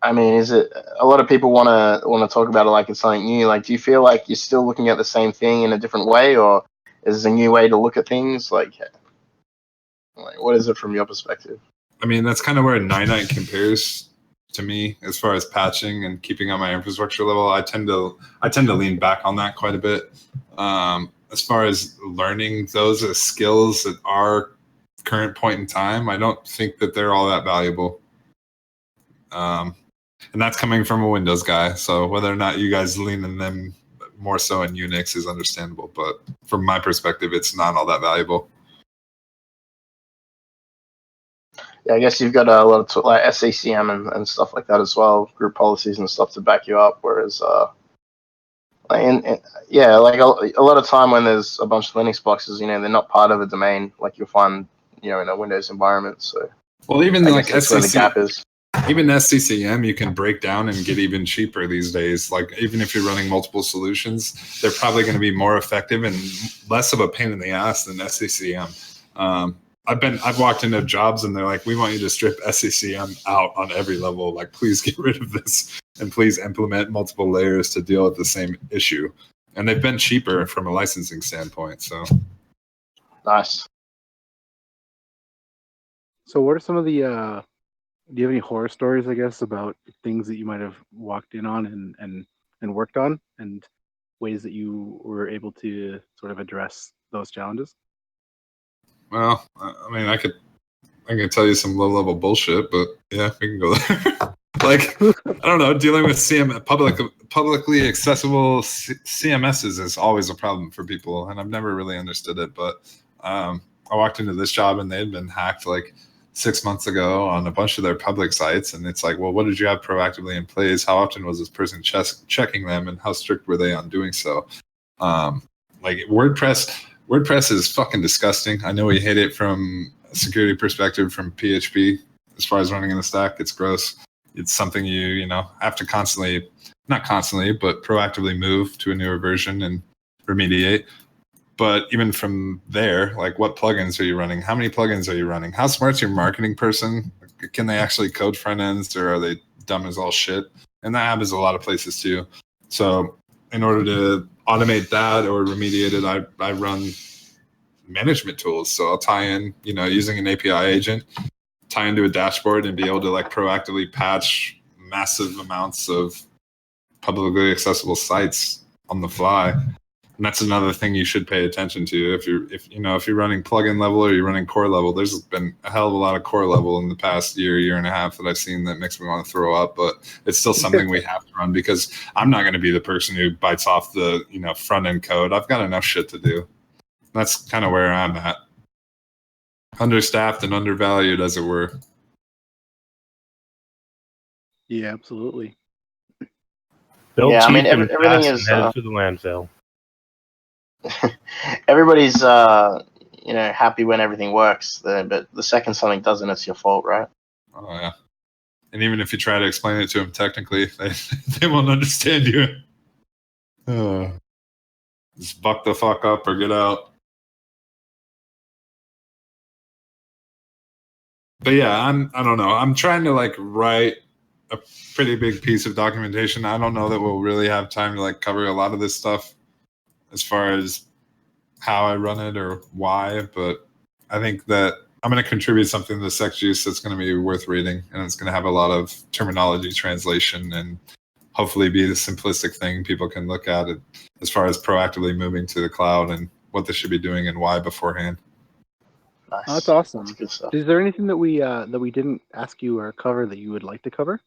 I mean, is it a lot of people want to talk about it like it's something new? Like, do you feel like you're still looking at the same thing in a different way, or is there a new way to look at things? Like what is it from your perspective? I mean, that's kind of where Ninite compares to me as far as patching and keeping on my infrastructure level. I tend to lean back on that quite a bit. As far as learning those as skills at our current point in time, I don't think that they're all that valuable. And that's coming from a Windows guy. So whether or not you guys lean in them more so in Unix is understandable. But from my perspective, it's not all that valuable. Yeah, I guess you've got a lot of like SACM and stuff like that as well, group policies and stuff to back you up. Whereas, like a lot of time when there's a bunch of Linux boxes, they're not part of a domain like you'll find, in a Windows environment. So, well, even I like guess that's where the gap is. Even SCCM, you can break down and get even cheaper these days. Like even if you're running multiple solutions, they're probably going to be more effective and less of a pain in the ass than SCCM. I've walked into jobs and they're like, we want you to strip SCCM out on every level. Like, please get rid of this and please implement multiple layers to deal with the same issue. And they've been cheaper from a licensing standpoint. So nice. So what are some of the do you have any horror stories, I guess, about things that you might have walked in on and worked on, and ways that you were able to sort of address those challenges? Well, I mean, I could tell you some low-level bullshit, but yeah, we can go there. Like, I don't know, dealing with publicly accessible CMSs is always a problem for people, and I've never really understood it. But I walked into this job and they had been hacked like 6 months ago on a bunch of their public sites, and it's like, well, what did you have proactively in place? How often was this person checking them, and how strict were they on doing so? Like WordPress is fucking disgusting. I know we hate it from a security perspective from PHP. As far as running in the stack, it's gross. It's something you have to not constantly, but proactively move to a newer version and remediate. But even from there, like, what plugins are you running? How many plugins are you running? How smart's your marketing person? Can they actually code front ends, or are they dumb as all shit? And that happens a lot of places too. So in order to automate that or remediate it, I run management tools. So I'll tie in, using an API agent, tie into a dashboard and be able to like proactively patch massive amounts of publicly accessible sites on the fly. And that's another thing you should pay attention to if you're running plugin level or you're running core level. There's been a hell of a lot of core level in the past year and a half that I've seen that makes me want to throw up, but it's still something we have to run because I'm not going to be the person who bites off the front end code. I've got enough shit to do. That's kind of where I'm at. Understaffed and undervalued, as it were. Yeah, absolutely. Build Yeah, I cheap mean, and everything fast is and headed to the landfill. everybody's happy when everything works, but the second something doesn't, it's your fault, right? Oh yeah. And even if you try to explain it to them technically, they won't understand you. Just buck the fuck up or get out. But yeah, I don't know. I'm trying to like write a pretty big piece of documentation. I don't know that we'll really have time to like cover a lot of this stuff as far as how I run it or why, but I think that I'm going to contribute something to the SecJuice that's going to be worth reading, and it's going to have a lot of terminology translation and hopefully be the simplistic thing people can look at it as far as proactively moving to the cloud and what they should be doing and why beforehand. Nice. Oh, that's awesome. That's good stuff. Is there anything that we didn't ask you or cover that you would like to cover?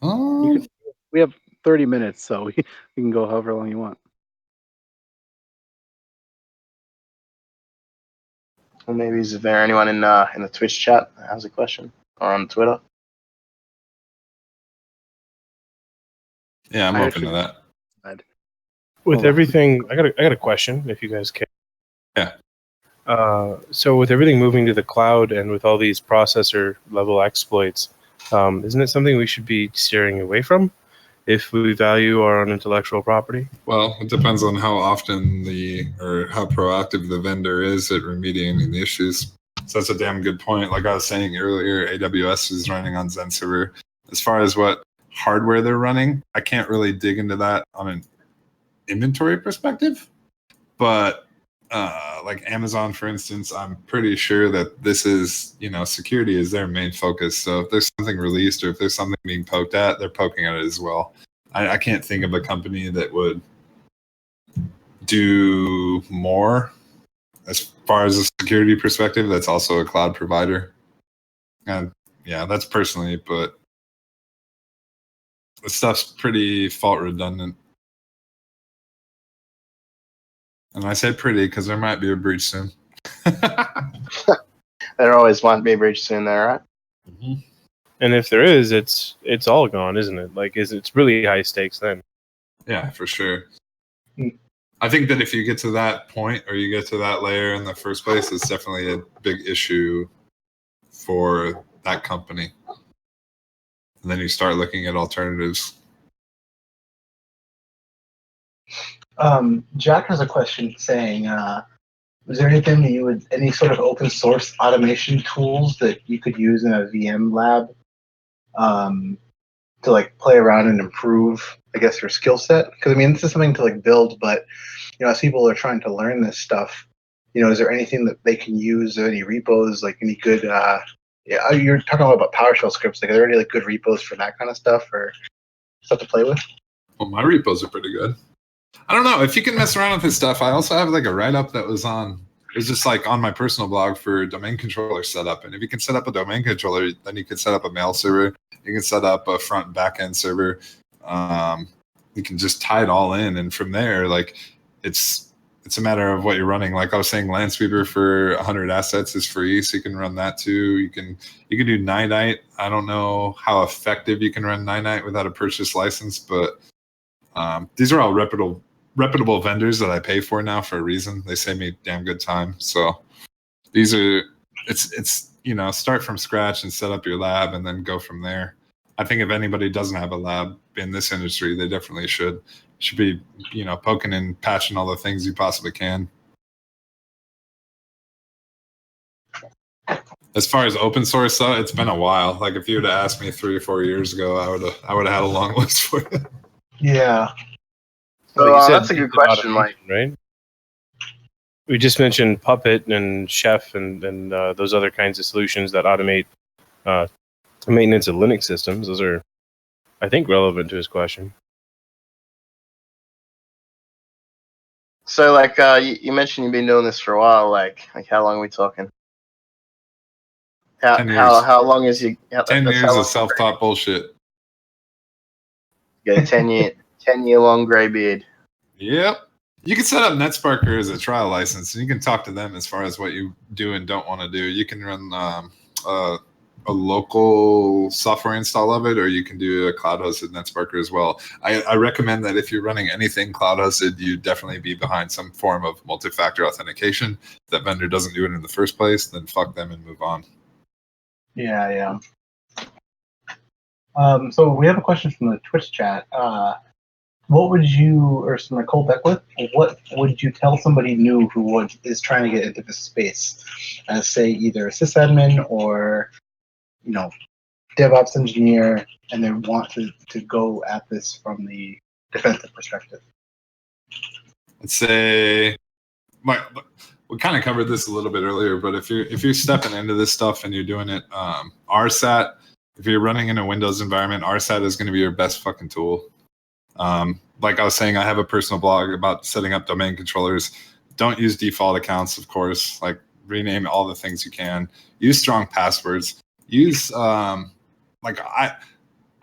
We have 30 minutes, so we can go however long you want. Well, maybe is there anyone in the Twitch chat that has a question or on Twitter? Yeah, I'm open to that. With everything, I got a question. If you guys care. Yeah. So with everything moving to the cloud and with all these processor level exploits, isn't it something we should be steering away from if we value our own intellectual property? Well, it depends on how often or how proactive the vendor is at remediating the issues. So that's a damn good point. Like I was saying earlier, AWS is running on Zen server. As far as what hardware they're running, I can't really dig into that on an inventory perspective. But like Amazon, for instance, I'm pretty sure that this is, security is their main focus. So if there's something released or if there's something being poked at, they're poking at it as well. I can't think of a company that would do more as far as a security perspective that's also a cloud provider. And yeah, that's personally, but the stuff's pretty fault redundant. And I say pretty because there might be a breach soon. There always might be a breach soon there, right? Mm-hmm. And if there is, it's all gone, isn't it? Like, it's really high stakes then. Yeah, for sure. I think that if you get to that point or you get to that layer in the first place, it's definitely a big issue for that company. And then you start looking at alternatives. Jack has a question saying, is there anything that any sort of open source automation tools that you could use in a VM lab to like play around and improve, I guess, your skill set? Because I mean, this is something to like build, but as people are trying to learn this stuff, is there anything that they can use? Any repos, like any good? You're talking about PowerShell scripts. Like, are there any like good repos for that kind of stuff or stuff to play with? Well, my repos are pretty good. I don't know if you can mess around with this stuff. I also have like a write-up that was just like on my personal blog for domain controller setup. And if you can set up a domain controller, then you can set up a mail server. You can set up a front and back end server. You can just tie it all in. And from there, like it's a matter of what you're running. Like I was saying, Landsweeper for 100 assets is free. So you can run that too. You can do Ninite. I don't know how effective you can run Ninite without a purchase license, but these are all reputable vendors that I pay for now for a reason. They save me damn good time. So these are it's start from scratch and set up your lab and then go from there. I think if anybody doesn't have a lab in this industry, they definitely should be poking and patching all the things you possibly can. As far as open source though, it's been a while. Like if you would have asked me 3 or 4 years ago, I would have had a long list for you. Yeah. So that's a good question, Mike. Right? We just mentioned Puppet and Chef and those other kinds of solutions that automate maintenance of Linux systems. Those are, I think, relevant to his question. So, like, you mentioned you've been doing this for a while. Like how long are we talking? 10 years. How long is you? 10 years of self-taught bullshit. You got a 10-year long gray beard. Yep. You can set up NetSparker as a trial license, and you can talk to them as far as what you do and don't want to do. You can run a local software install of it, or you can do a cloud-hosted NetSparker as well. I recommend that if you're running anything cloud-hosted, you definitely be behind some form of multi-factor authentication. If that vendor doesn't do it in the first place, then fuck them and move on. Yeah. So we have a question from the Twitch chat. What would you, or from Nicole Beckwith, what would you tell somebody new who is trying to get into this space, as say either a sysadmin or DevOps engineer, and they want to go at this from the defensive perspective? Let's say, we kind of covered this a little bit earlier, but if you're stepping into this stuff and you're doing it, RSAT, if you're running in a Windows environment, RSAT is going to be your best fucking tool. Like I was saying, I have a personal blog about setting up domain controllers. don't use default accounts, of course. Like rename all the things you can. Use strong passwords. Use like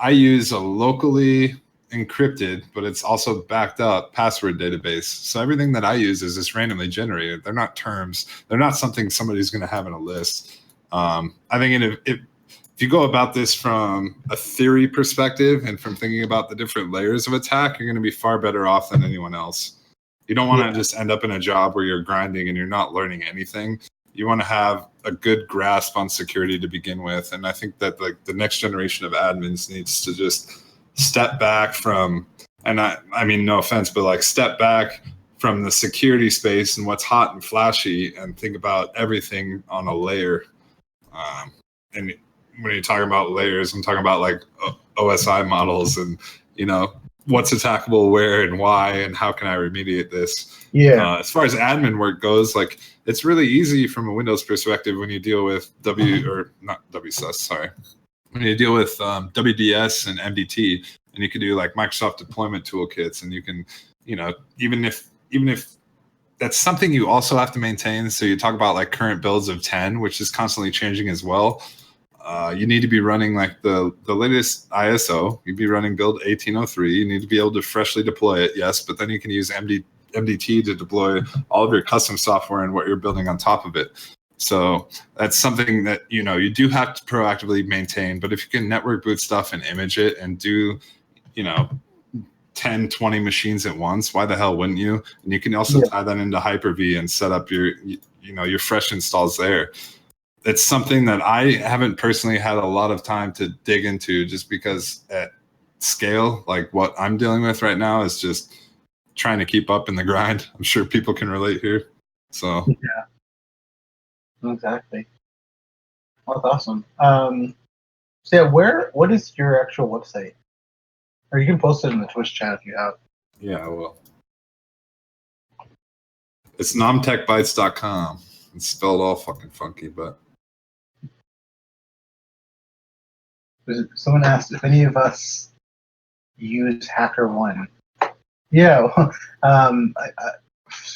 I use a locally encrypted, but it's also backed up password database. So everything that I use is just randomly generated. They're not terms. They're not something somebody's going to have in a list. I think if you go about this from a theory perspective and from thinking about the different layers of attack, you're going to be far better off than anyone else. You don't want to just end up in a job where you're grinding and you're not learning anything. You want to have a good grasp on security to begin with. And I think that like the next generation of admins needs to just step back from, and I mean, no offense, but like step back from the security space and what's hot and flashy and think about everything on a layer. And when you're talking about layers, I'm talking about like OSI models and, you know, what's attackable where and why and how can I remediate this. As far as admin work goes, like it's really easy from a Windows perspective when you deal with when you deal with WDS and MDT, and you can do like Microsoft deployment toolkits, and you can, you know, even if that's something you also have to maintain. So you talk about like current builds of 10, which is constantly changing as well. You need to be running like the latest ISO. You'd be running build 1803. You need to be able to freshly deploy it, yes, but then you can use MDT to deploy all of your custom software and what you're building on top of it. So that's something that, you know, you do have to proactively maintain. But if you can network boot stuff and image it and do, you know, 10, 20 machines at once, why the hell wouldn't you? And you can also tie that into Hyper-V and set up your, you know, your fresh installs there. It's something that I haven't personally had a lot of time to dig into just because at scale, like what I'm dealing with right now is just trying to keep up in the grind. I'm sure people can relate here. So yeah, exactly. Well, that's awesome. So yeah, what is your actual website? Or you can post it in the Twitch chat if you have. Yeah, I will. It's nomtechbytes.com. It's spelled all fucking funky, but Someone asked if any of us use HackerOne. Yeah,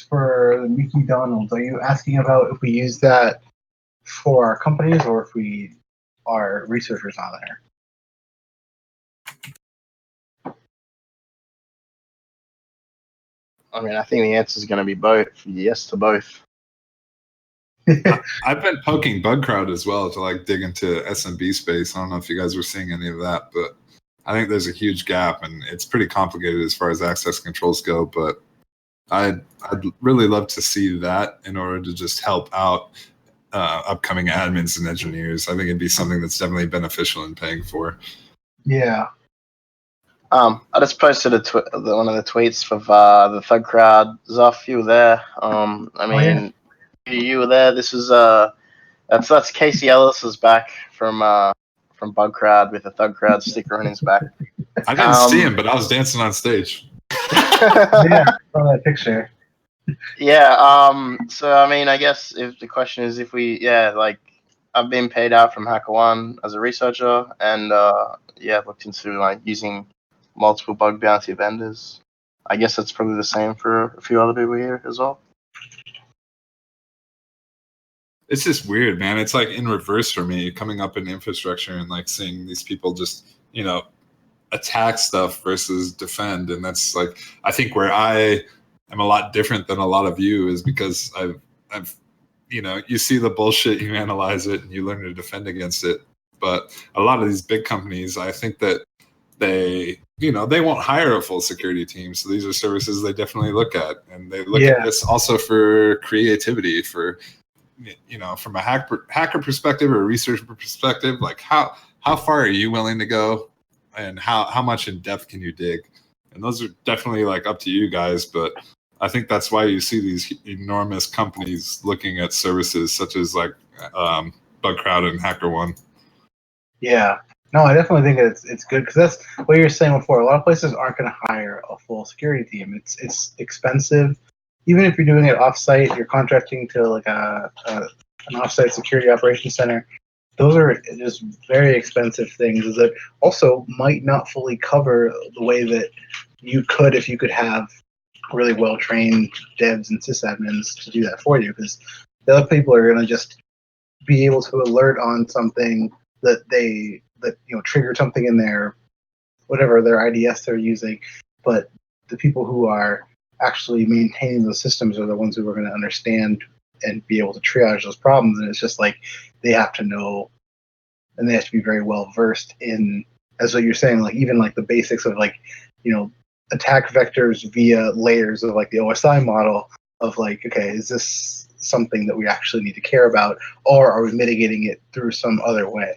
for Mickey Donald, are you asking about if we use that for our companies or if we are researchers on there? I mean, I think the answer is going to be both. Yes to both. I've been poking Thugcrowd as well to like dig into SMB space. I don't know if you guys were seeing any of that, but I think there's a huge gap and it's pretty complicated as far as access controls go. But I'd really love to see that in order to just help out upcoming admins and engineers. I think it'd be something that's definitely beneficial in paying for. Yeah. I just posted one of the tweets for the Thugcrowd. Zuff, you were there. I mean, you were there. This is that's Casey Ellis is back from Bugcrowd with a Thugcrowd sticker on his back. I didn't see him, but I was dancing on stage. Yeah, I saw that picture. Yeah. So I mean, I guess if the question is if we, like I've been paid out from HackerOne as a researcher, and looked into like using multiple bug bounty vendors. I guess that's probably the same for a few other people here as well. It's just weird, man. It's like in reverse for me, coming up in infrastructure and like seeing these people just, you know, attack stuff versus defend. And that's like, I think where I am a lot different than a lot of you is because I've you know, you see the bullshit, you analyze it, and you learn to defend against it. But a lot of these big companies, I think that they won't hire a full security team. So these are services they definitely look at. And they look at this also for creativity, for, you know, from a hacker perspective or a researcher perspective, like how far are you willing to go and how much in depth can you dig? And those are definitely like up to you guys. But I think that's why you see these enormous companies looking at services such as like Thugcrowd and HackerOne. Yeah. No, I definitely think it's good because that's what you were saying before. A lot of places aren't going to hire a full security team. It's expensive. Even if you're doing it offsite, you're contracting to like an offsite security operations center. Those are just very expensive things that also might not fully cover the way that you could if you could have really well trained devs and sysadmins to do that for you, because the other people are going to just be able to alert on something that triggered something in their whatever their IDS they're using, but the people who are actually maintaining those systems are the ones who are going to understand and be able to triage those problems. And it's just like they have to know, and they have to be very well versed in, as what you're saying, like even like the basics of like, attack vectors via layers of like the OSI model of like, okay, is this something that we actually need to care about, or are we mitigating it through some other way?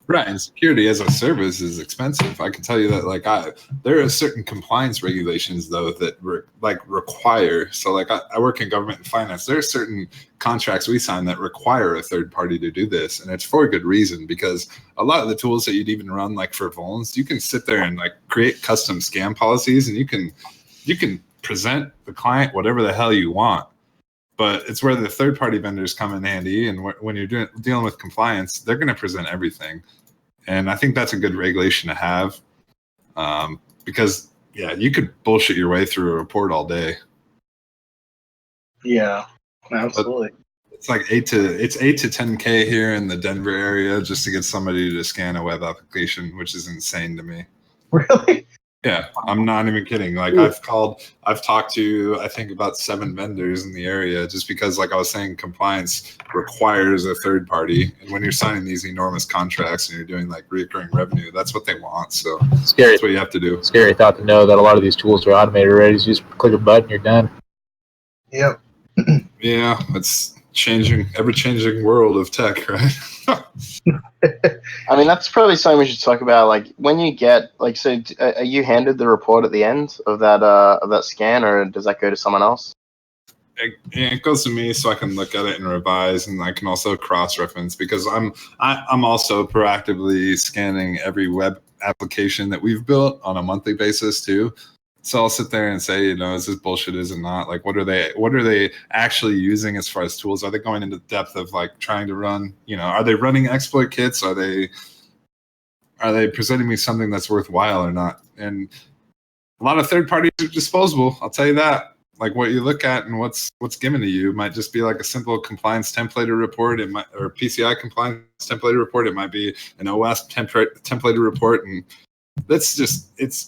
Right, and security as a service is expensive. I can tell you that, there are certain compliance regulations though that require. So, I work in government and finance. There are certain contracts we sign that require a third party to do this, and it's for a good reason, because a lot of the tools that you'd even run for vulns, you can sit there and create custom scam policies, and you can present the client whatever the hell you want. But it's where the third-party vendors come in handy, and when you're dealing with compliance, they're going to present everything. And I think that's a good regulation to have, because, you could bullshit your way through a report all day. Yeah, absolutely. But it's 8 to 10K here in the Denver area just to get somebody to scan a web application, which is insane to me. Really? Yeah, I'm not even kidding. I've talked to, I think, about 7 vendors in the area, just because, I was saying, compliance requires a third party. And when you're signing these enormous contracts and you're doing recurring revenue, that's what they want. So Scary. That's what you have to do. Scary thought to know that a lot of these tools are automated already. So you just click a button, you're done. Yep. Yeah, it's ever-changing world of tech, right? I mean, that's probably something we should talk about. When you get so, are you handed the report at the end of that scan, or does that go to someone else? It goes to me, so I can look at it and revise, and I can also cross-reference, because I'm also proactively scanning every web application that we've built on a monthly basis too. So I'll sit there and say, is this bullshit? Is it not? What are they actually using as far as tools? Are they going into depth of trying to run? Are they running exploit kits? Are they presenting me something that's worthwhile or not? And a lot of third parties are disposable. I'll tell you that. What you look at and what's given to you might just be a simple compliance templated report. It might, or PCI compliance templated report. It might be an OS templated report, and it's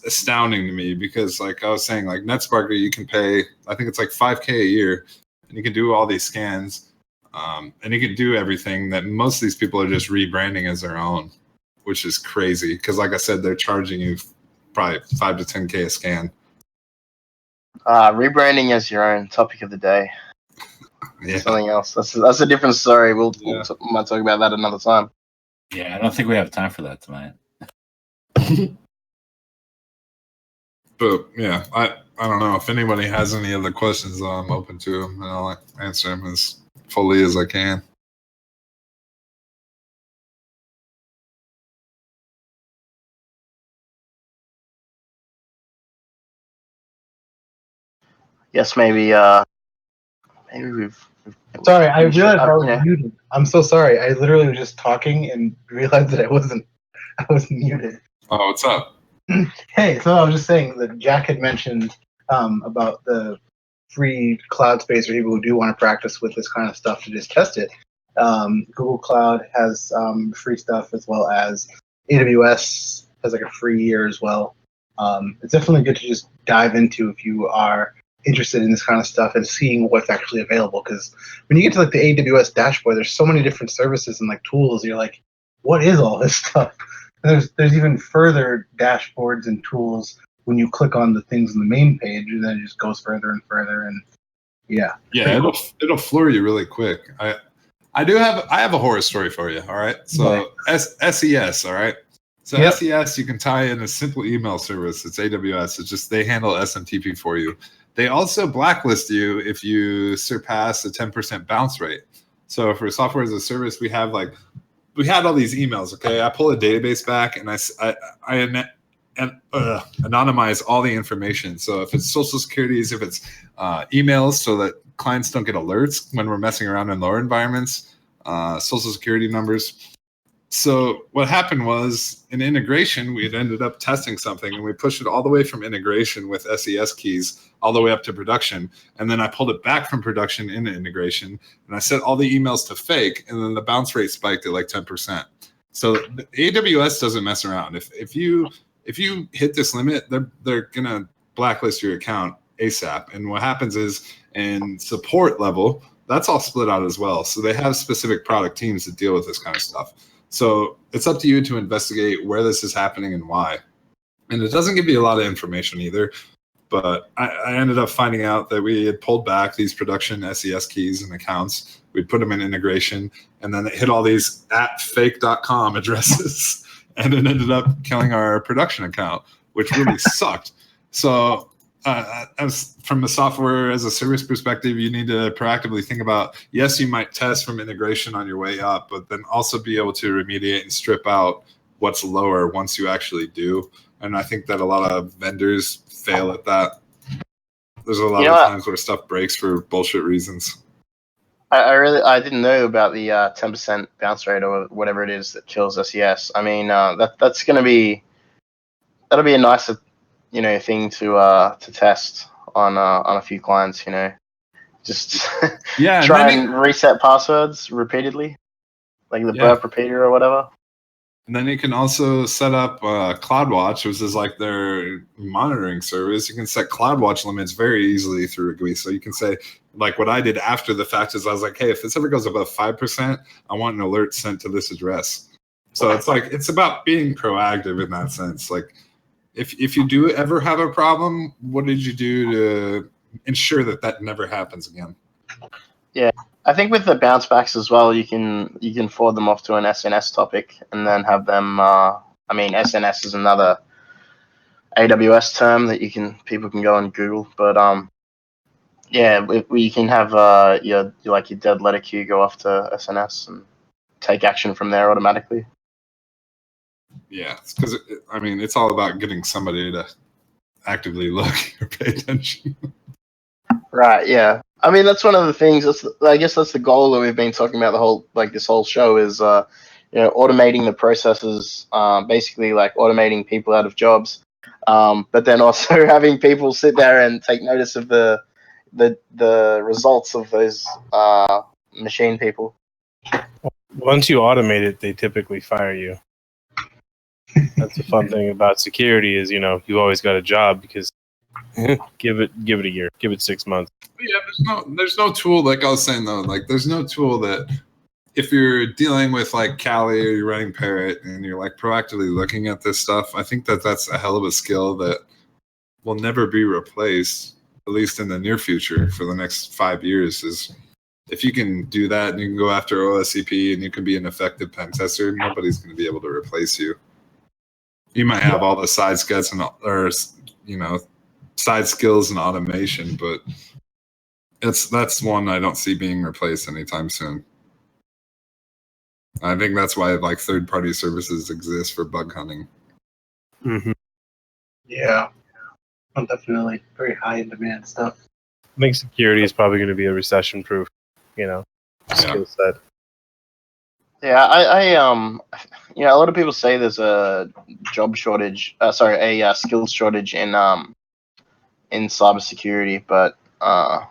astounding to me, because I was saying, NetSparker, you can pay, I think it's $5K a year, and you can do all these scans, and you can do everything that most of these people are just rebranding as their own, which is crazy, because like I said, they're charging you probably 5 to 10K a scan. Rebranding as your own topic of the day. Yeah. Something else. That's a different story. We might talk about that another time. Yeah, I don't think we have time for that tonight. But yeah, I don't know if anybody has any other questions. I'm open to them, and I'll answer them as fully as I can. Yes, maybe we've. Sorry, I realized I was muted. I'm so sorry. I literally was just talking and realized that I was muted. Oh, what's up? Hey, so I was just saying that Jack had mentioned about the free cloud space for people who do want to practice with this kind of stuff to just test it. Google Cloud has free stuff, as well as AWS has a free year as well. It's definitely good to just dive into if you are interested in this kind of stuff and seeing what's actually available, because when you get to the AWS dashboard, there's so many different services and tools, you're like, what is all this stuff? And there's even further dashboards and tools when you click on the things on the main page, and then it just goes further and further, and it'll floor you really quick. I have a horror story for you. All right, so SES, all right. So SES, you can tie in a simple email service. It's AWS. It's just they handle SMTP for you. They also blacklist you if you surpass a 10% bounce rate. So for software as a service, we had all these emails. Okay, I pull a database back and I anonymize all the information. So if it's social securities, if it's emails, so that clients don't get alerts when we're messing around in lower environments, social security numbers. So what happened was in integration, we had ended up testing something and we pushed it all the way from integration with SES keys all the way up to production. And then I pulled it back from production into integration and I set all the emails to fake, and then the bounce rate spiked at like 10%. So the AWS doesn't mess around. If you hit this limit, they're gonna blacklist your account ASAP. And what happens is in support level, that's all split out as well. So they have specific product teams that deal with this kind of stuff. So it's up to you to investigate where this is happening and why. And it doesn't give you a lot of information either. But I ended up finding out that we had pulled back these production SES keys and accounts. We'd put them in integration, and then it hit all these @fake.com addresses, and it ended up killing our production account, which really sucked. So as from the software as a service perspective, you need to proactively think about, yes, you might test from integration on your way up, but then also be able to remediate and strip out what's lower once you actually do. And I think that a lot of vendors fail at that. There's a lot of times where stuff breaks for bullshit reasons. I didn't know about the 10% bounce rate or whatever it is that kills SES. I mean, that'll be a nicer, thing to test on a few clients. Just try and reset passwords repeatedly, like the burp repeater or whatever. And then you can also set up CloudWatch, which is like their monitoring service. You can set CloudWatch limits very easily through a GUI. So you can say, like what I did after the fact is I was like, hey, if this ever goes above 5%, I want an alert sent to this address. So it's about being proactive in that sense. Like if you do ever have a problem, what did you do to ensure that never happens again? Yeah. I think with the bounce backs as well, you can forward them off to an SNS topic and then have them. SNS is another AWS term that people can go and Google, but you can have your dead letter queue go off to SNS and take action from there automatically. Yeah, it's because it's all about getting somebody to actively look or pay attention. Right. Yeah. I mean, that's one of the things. I guess that's the goal that we've been talking about this whole show is, automating the processes, basically like automating people out of jobs, but then also having people sit there and take notice of the results of those machine people. Once you automate it, they typically fire you. That's the fun thing about security is, you always got a job because give it a year, give it 6 months. Yeah, there's no tool, like I was saying though, like there's no tool that if you're dealing with like Kali or you're running Parrot and you're like proactively looking at this stuff, I think that's a hell of a skill that will never be replaced, at least in the near future for the next 5 years. Is if you can do that and you can go after OSCP and you can be an effective pen tester, nobody's going to be able to replace you. You might have all the side skills side skills and automation, but that's one I don't see being replaced anytime soon. I think that's why like third-party services exist for bug hunting. Mm-hmm. Yeah, definitely very high in demand stuff. I think security is probably going to be a recession-proof, skill set. Yeah, a lot of people say there's a job shortage. A skills shortage in cybersecurity, but I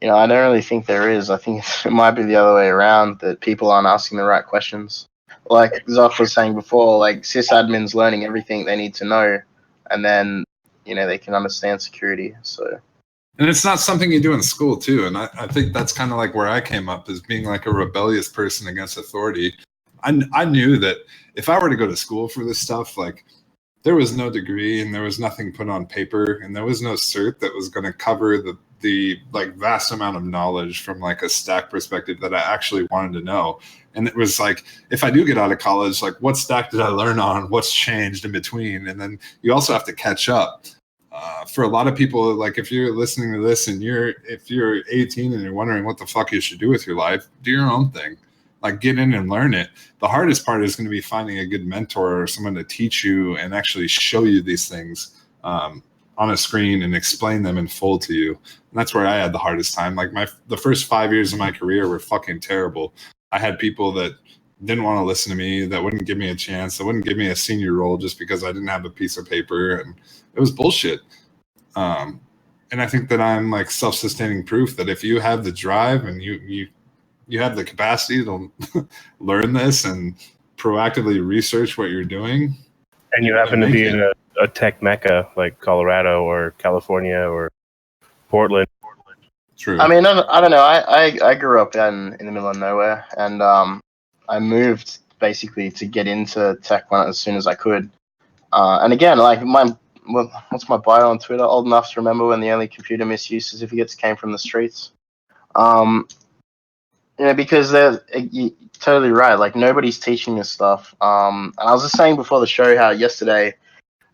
don't really think there is. I think it might be the other way around, that people aren't asking the right questions. Like Zoph was saying before, like sysadmins learning everything they need to know, and then they can understand security. So. And it's not something you do in school too. And I think that's kind of like where I came up, as being like a rebellious person against authority. I knew that if I were to go to school for this stuff, like there was no degree and there was nothing put on paper and there was no cert that was going to cover the like vast amount of knowledge from like a stack perspective that I actually wanted to know. And it was like, if I do get out of college, like what stack did I learn on? What's changed in between? And then you also have to catch up. For a lot of people, like if you're listening to this and if you're 18 and you're wondering what the fuck you should do with your life, do your own thing. Like get in and learn it. The hardest part is going to be finding a good mentor or someone to teach you and actually show you these things on a screen and explain them in full to you. And that's where I had the hardest time. Like the first 5 years of my career were fucking terrible. I had people that didn't want to listen to me, that wouldn't give me a chance, that wouldn't give me a senior role just because I didn't have a piece of paper, and it was bullshit. And I think that I'm like self-sustaining proof that if you have the drive and you have the capacity to learn this and proactively research what you're doing, and you happen to be in a tech mecca like Colorado or California or Portland. True. I mean, I don't know. I grew up in the middle of nowhere, and I moved basically to get into tech as soon as I could. And again, like what's my bio on Twitter? Old enough to remember when the only computer misuse certificates came from the streets. Because you're totally right. Like nobody's teaching this stuff. And I was just saying before the show how yesterday,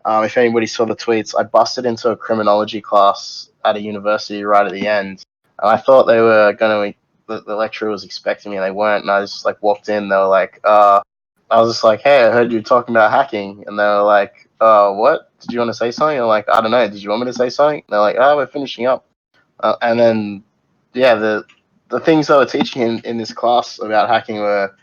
if anybody saw the tweets, I busted into a criminology class at a university right at the end, and I thought they were going to. The lecturer was expecting me, and they weren't. And I just like walked in. They were like, I was just like, "Hey, I heard you talking about hacking," and they were like, "What? Did you want to say something?" I'm like, "I don't know. Did you want me to say something?" And they're like, "Oh, we're finishing up," and then the things they were teaching in this class about hacking were,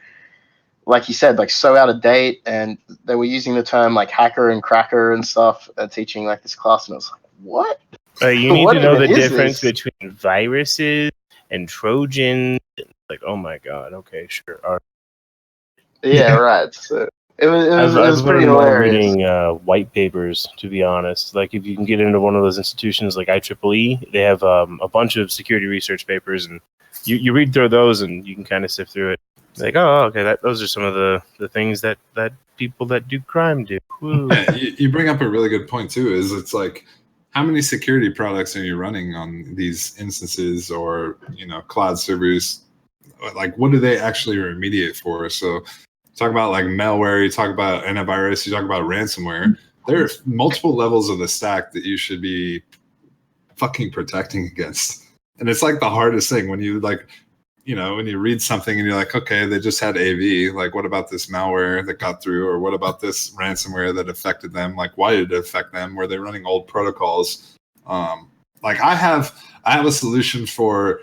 like you said, like so out of date, and they were using the term like hacker and cracker and stuff, teaching like this class, and I was like, what? You need to know the difference between viruses and Trojans. Like, oh my god, okay, sure. Yeah, right. So it was pretty hilarious. Reading white papers, to be honest. Like, if you can get into one of those institutions like IEEE, they have a bunch of security research papers, and you read through those, and you can kind of sift through it. Like, oh, okay, those are some of the things that people that do crime do. Yeah, you bring up a really good point too. Is it's like, how many security products are you running on these instances or cloud servers? Like, what do they actually remediate for? So, talk about like malware. You talk about antivirus. You talk about ransomware. There are multiple levels of the stack that you should be fucking protecting against. And it's like the hardest thing when you like, when you read something and you're like, okay, they just had AV. Like, what about this malware that got through? Or what about this ransomware that affected them? Like, why did it affect them? Were they running old protocols? Like, I have a solution for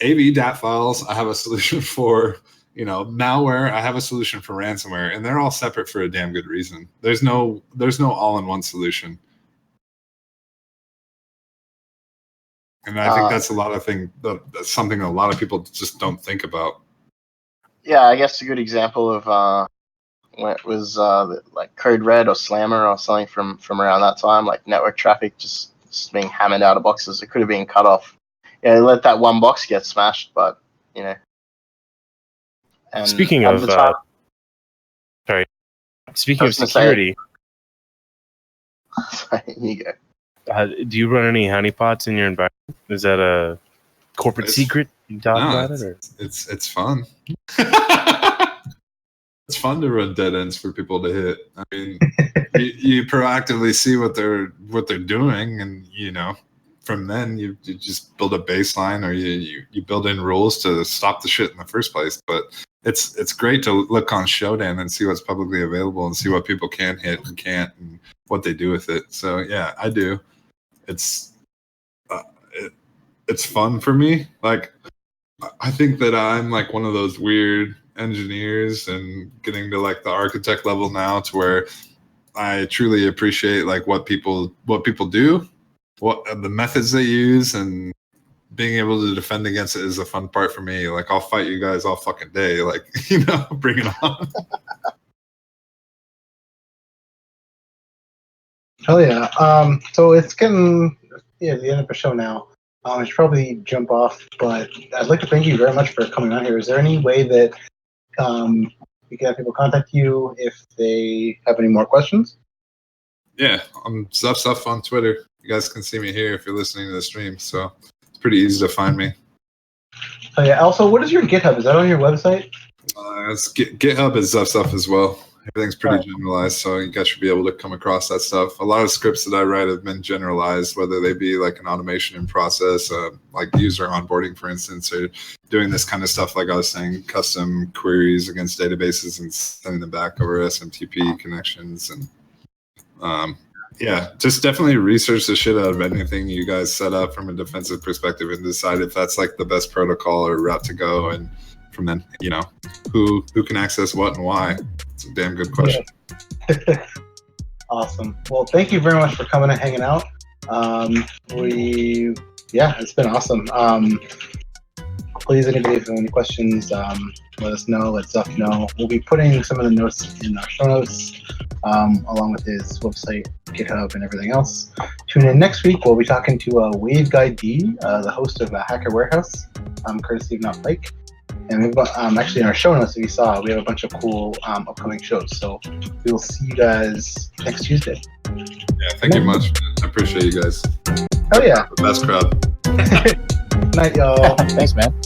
AV DAT files. I have a solution for, malware. I have a solution for ransomware, and they're all separate for a damn good reason. There's no all-in-one solution. And I think that's that's something a lot of people just don't think about. Yeah, I guess a good example of when it was like Code Red or Slammer or something from around that time, like network traffic just being hammered out of boxes. It could have been cut off. Yeah, they let that one box get smashed, but And speaking of security, sorry, you go. Do you run any honeypots in your environment? Is that a corporate secret? You talk about it, or it's fun. It's fun to run dead ends for people to hit. I mean, you proactively see what they're doing, and from then you just build a baseline, or you build in rules to stop the shit in the first place. But it's great to look on Shodan and see what's publicly available and see what people can hit and can't, and what they do with it. So yeah, I do. It's fun for me. Like, I think that I'm like one of those weird engineers, and getting to like the architect level now, to where I truly appreciate like what people do, what the methods they use, and being able to defend against it is a fun part for me. Like, I'll fight you guys all fucking day. Like, bring it on. Oh yeah. So it's getting the end of the show now. I should probably jump off, but I'd like to thank you very much for coming on here. Is there any way that we can have people contact you if they have any more questions? Yeah, I'm zuphzuph on Twitter. You guys can see me here if you're listening to the stream, so it's pretty easy to find me. Oh yeah. Also, what is your GitHub? Is that on your website? GitHub is zuphzuph as well. Everything's pretty generalized, so you guys should be able to come across that stuff. A lot of scripts that I write have been generalized, whether they be like an automation in process, like user onboarding, for instance, or doing this kind of stuff, like I was saying, custom queries against databases and sending them back over SMTP connections. And yeah, just definitely research the shit out of anything you guys set up from a defensive perspective and decide if that's like the best protocol or route to go. And from then. Who can access what and why? It's a damn good question. Awesome. Well, thank you very much for coming and hanging out. It's been awesome. Please, anybody if you have any questions, let us know. Let Zuph know. We'll be putting some of the notes in our show notes, along with his website, GitHub, and everything else. Tune in next week. We'll be talking to Wave Guy D, the host of Hacker Warehouse, courtesy of Not Pike. And we've got actually in our show notes, if you saw, we have a bunch of cool upcoming shows. So we will see you guys next Tuesday. Yeah, thank you much. I appreciate you guys. Oh yeah, The best crowd. Night, y'all. Thanks, man.